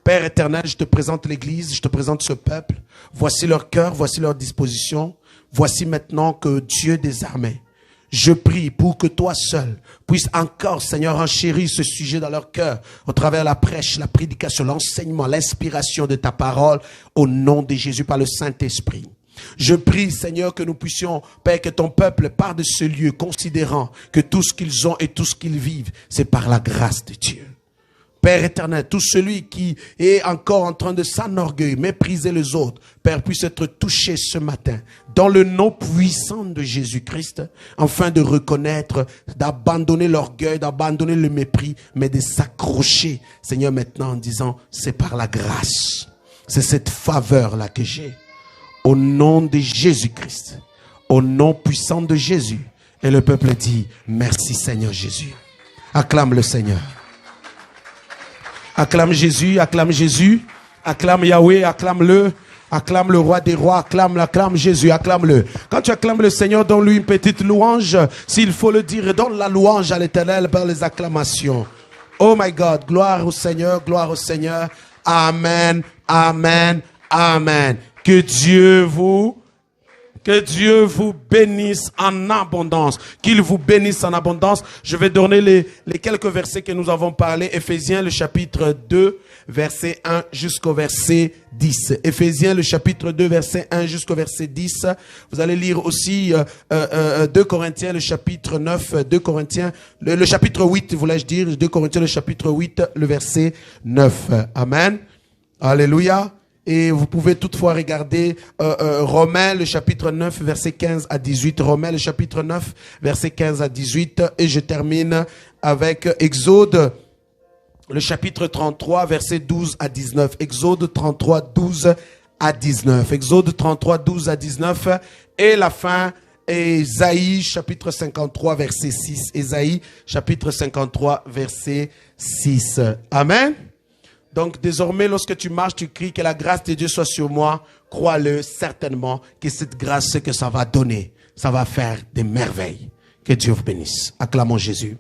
B: Père éternel, je te présente l'église, je te présente ce peuple. Voici leur cœur, voici leur disposition. Voici maintenant que Dieu des armées, je prie pour que toi seul puisses encore, Seigneur, enchérir ce sujet dans leur cœur au travers de la prêche, la prédication, l'enseignement, l'inspiration de ta parole au nom de Jésus par le Saint-Esprit. Je prie, Seigneur, que nous puissions, Père, que ton peuple part de ce lieu considérant que tout ce qu'ils ont et tout ce qu'ils vivent, c'est par la grâce de Dieu. Père éternel, tout celui qui est encore en train de s'enorgueillir, mépriser les autres, Père, puisse être touché ce matin dans le nom puissant de Jésus-Christ, afin de reconnaître, d'abandonner l'orgueil, d'abandonner le mépris, mais de s'accrocher, Seigneur, maintenant en disant, c'est par la grâce, c'est cette faveur-là que j'ai. Au nom de Jésus-Christ, au nom puissant de Jésus. Et le peuple dit, merci Seigneur Jésus. Acclame le Seigneur. Acclame Jésus, acclame Yahweh, acclame-le, acclame le roi des rois, acclame Jésus, acclame-le. Quand tu acclames le Seigneur, donne-lui une petite louange, s'il faut le dire, donne la louange à l'Éternel par les acclamations. Oh my God, gloire au Seigneur, Amen, amen, amen. Que Dieu vous bénisse en abondance. Qu'il vous bénisse en abondance. Je vais donner les quelques versets que nous avons parlé. Éphésiens, le chapitre 2, verset 1 jusqu'au verset 10. Éphésiens, le chapitre 2, verset 1 jusqu'au verset 10. Vous allez lire aussi 2 Corinthiens, le chapitre 9. 2 Corinthiens, le chapitre 8, voulais-je dire. 2 Corinthiens, le chapitre 8, le verset 9. Amen. Alléluia. Et vous pouvez toutefois regarder Romains, le chapitre 9, verset 15 à 18. Romains, le chapitre 9, verset 15 à 18. Et je termine avec Exode, le chapitre 33, verset 12 à 19. Exode 33, 12 à 19. Exode 33, 12 à 19. Et la fin, Ésaïe, chapitre 53, verset 6. Ésaïe, chapitre 53, verset 6. Amen. Donc désormais, lorsque tu marches, tu cries que la grâce de Dieu soit sur moi. Crois-le certainement que cette grâce, ce que ça va donner, ça va faire des merveilles. Que Dieu vous bénisse. Acclamons Jésus.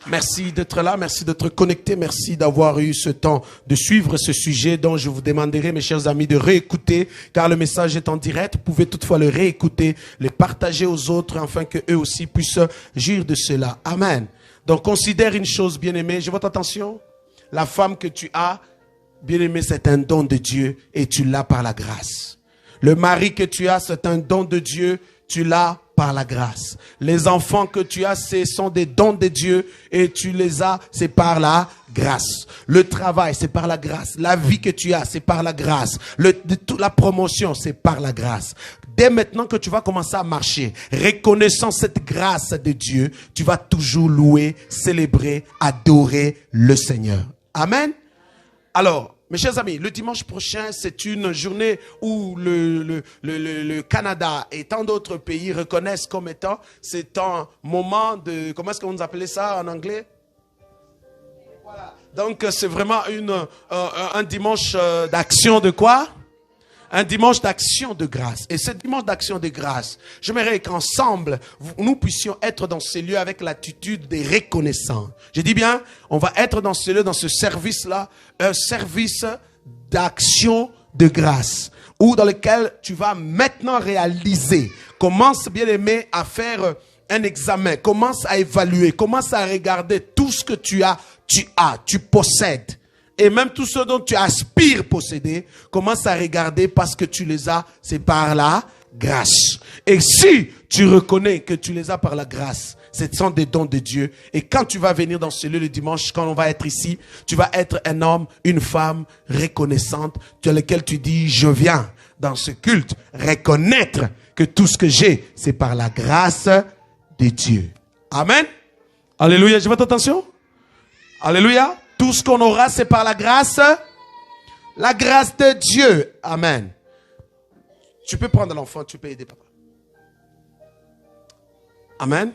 B: Merci d'être là, merci d'être connecté, merci d'avoir eu ce temps de suivre ce sujet dont je vous demanderai, mes chers amis, de réécouter, car le message est en direct. Vous pouvez toutefois le réécouter, le partager aux autres, afin qu'eux aussi puissent jouir de cela. Amen. Donc, considère une chose, bien-aimé. J'ai votre attention. La femme que tu as, bien-aimé, c'est un don de Dieu et tu l'as par la grâce. Le mari que tu as, c'est un don de Dieu, tu l'as par la grâce. Les enfants que tu as, ce sont des dons de Dieu et tu les as, c'est par la grâce. Le travail, c'est par la grâce. La vie que tu as, c'est par la grâce. La promotion, c'est par la grâce. Dès maintenant que tu vas commencer à marcher, reconnaissant cette grâce de Dieu, tu vas toujours louer, célébrer, adorer le Seigneur. Amen. Alors, mes chers amis, le dimanche prochain, c'est une journée où le Canada et tant d'autres pays reconnaissent comme étant, c'est un moment de, comment est-ce qu'on appelait ça en anglais? Voilà. Donc, c'est vraiment un dimanche d'action de quoi? Un dimanche d'action de grâce. Et ce dimanche d'action de grâce, j'aimerais qu'ensemble, nous puissions être dans ces lieux avec l'attitude des reconnaissants. Je dis bien, on va être dans ce lieu, dans ce service-là, un service d'action de grâce, ou dans lequel tu vas maintenant réaliser. Commence, bien aimé, à faire un examen. Commence à évaluer. Commence à regarder tout ce que tu possèdes. Et même tout ce dont tu aspires posséder, commence à regarder parce que tu les as, c'est par la grâce. Et si tu reconnais que tu les as par la grâce, ce sont des dons de Dieu. Et quand tu vas venir dans ce lieu le dimanche, quand on va être ici, tu vas être un homme, une femme reconnaissante, dans lequel tu dis, je viens dans ce culte reconnaître que tout ce que j'ai, c'est par la grâce de Dieu. Amen. Alléluia. J'ai votre attention. Alléluia. Tout ce qu'on aura, c'est par la grâce de Dieu. Amen. Tu peux prendre l'enfant, tu peux aider papa. Amen.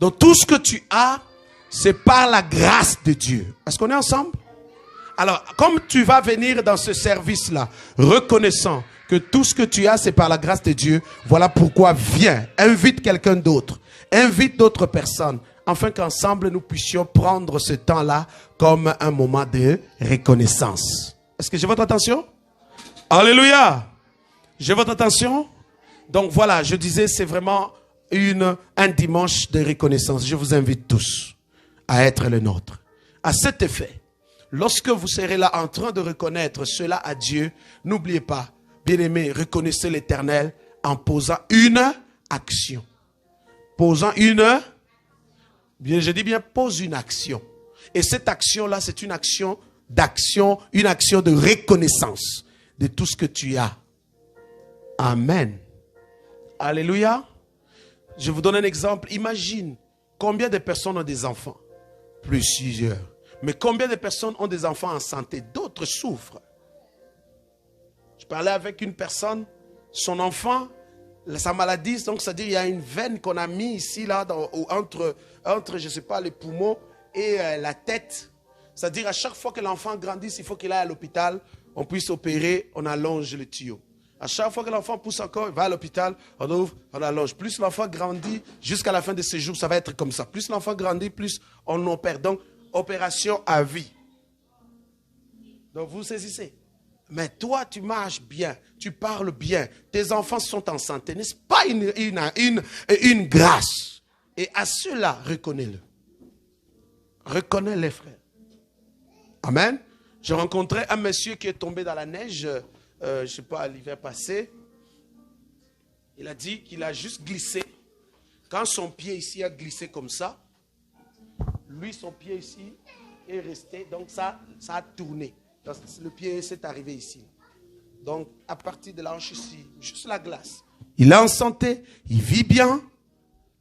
B: Donc tout ce que tu as, c'est par la grâce de Dieu. Est-ce qu'on est ensemble? Alors, comme tu vas venir dans ce service-là, reconnaissant que tout ce que tu as, c'est par la grâce de Dieu, voilà pourquoi viens, invite quelqu'un d'autre, invite d'autres personnes, afin qu'ensemble nous puissions prendre ce temps-là comme un moment de reconnaissance. Est-ce que j'ai votre attention? Alléluia! J'ai votre attention? Donc voilà, je disais, c'est vraiment un dimanche de reconnaissance. Je vous invite tous à être le nôtre. À cet effet, lorsque vous serez là en train de reconnaître cela à Dieu, n'oubliez pas, bien-aimés, reconnaissez l'Éternel en posant une action. Posant bien, je dis bien, pose une action. Et cette action-là, c'est une action de reconnaissance de tout ce que tu as. Amen. Alléluia. Je vous donne un exemple. Imagine combien de personnes ont des enfants. Plusieurs. Mais combien de personnes ont des enfants en santé? D'autres souffrent. Je parlais avec une personne, son enfant, sa maladie, donc c'est-à-dire il y a une veine qu'on a mis ici, là, entre, je ne sais pas, les poumons et la tête. C'est-à-dire à chaque fois que l'enfant grandit, il faut qu'il aille à l'hôpital, on puisse opérer, on allonge le tuyau. À chaque fois que l'enfant pousse encore, il va à l'hôpital, on ouvre, on allonge. Plus l'enfant grandit, jusqu'à la fin de ses jours, ça va être comme ça. Plus l'enfant grandit, plus on opère. Donc, opération à vie. Donc, vous saisissez. Mais toi, tu marches bien, tu parles bien, tes enfants sont en santé. N'est-ce pas une grâce? Et à cela, reconnais-le. Reconnais-les, frères. Amen. J'ai rencontré un monsieur qui est tombé dans la neige, je ne sais pas, l'hiver passé. Il a dit qu'il a juste glissé. Quand son pied ici a glissé comme ça, lui, son pied ici est resté. Donc ça a tourné. Donc, le pied s'est arrivé ici. Donc, à partir de la hanche ici, juste la glace. Il est en santé, il vit bien,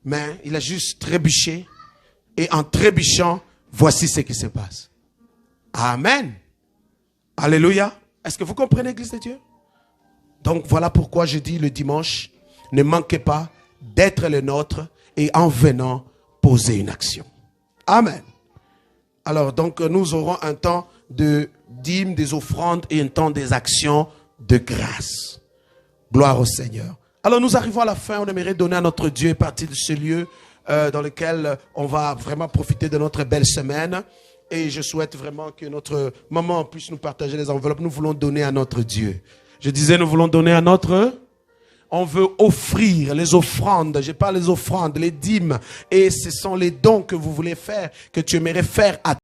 B: mais il a juste trébuché. Et en trébuchant, voici ce qui se passe. Amen. Alléluia. Est-ce que vous comprenez, Église de Dieu? Donc, voilà pourquoi je dis le dimanche, ne manquez pas d'être le nôtre et en venant, poser une action. Amen. Alors, donc, nous aurons un temps de dîmes, des offrandes et un temps des actions de grâce. Gloire au Seigneur. Alors nous arrivons à la fin, on aimerait donner à notre Dieu, partir de ce lieu dans lequel on va vraiment profiter de notre belle semaine. Et je souhaite vraiment que notre maman puisse nous partager les enveloppes. Nous voulons donner à notre Dieu. Je disais, nous voulons donner à notre... On veut offrir les offrandes, je parle des offrandes, les dîmes, et ce sont les dons que vous voulez faire, que tu aimerais faire à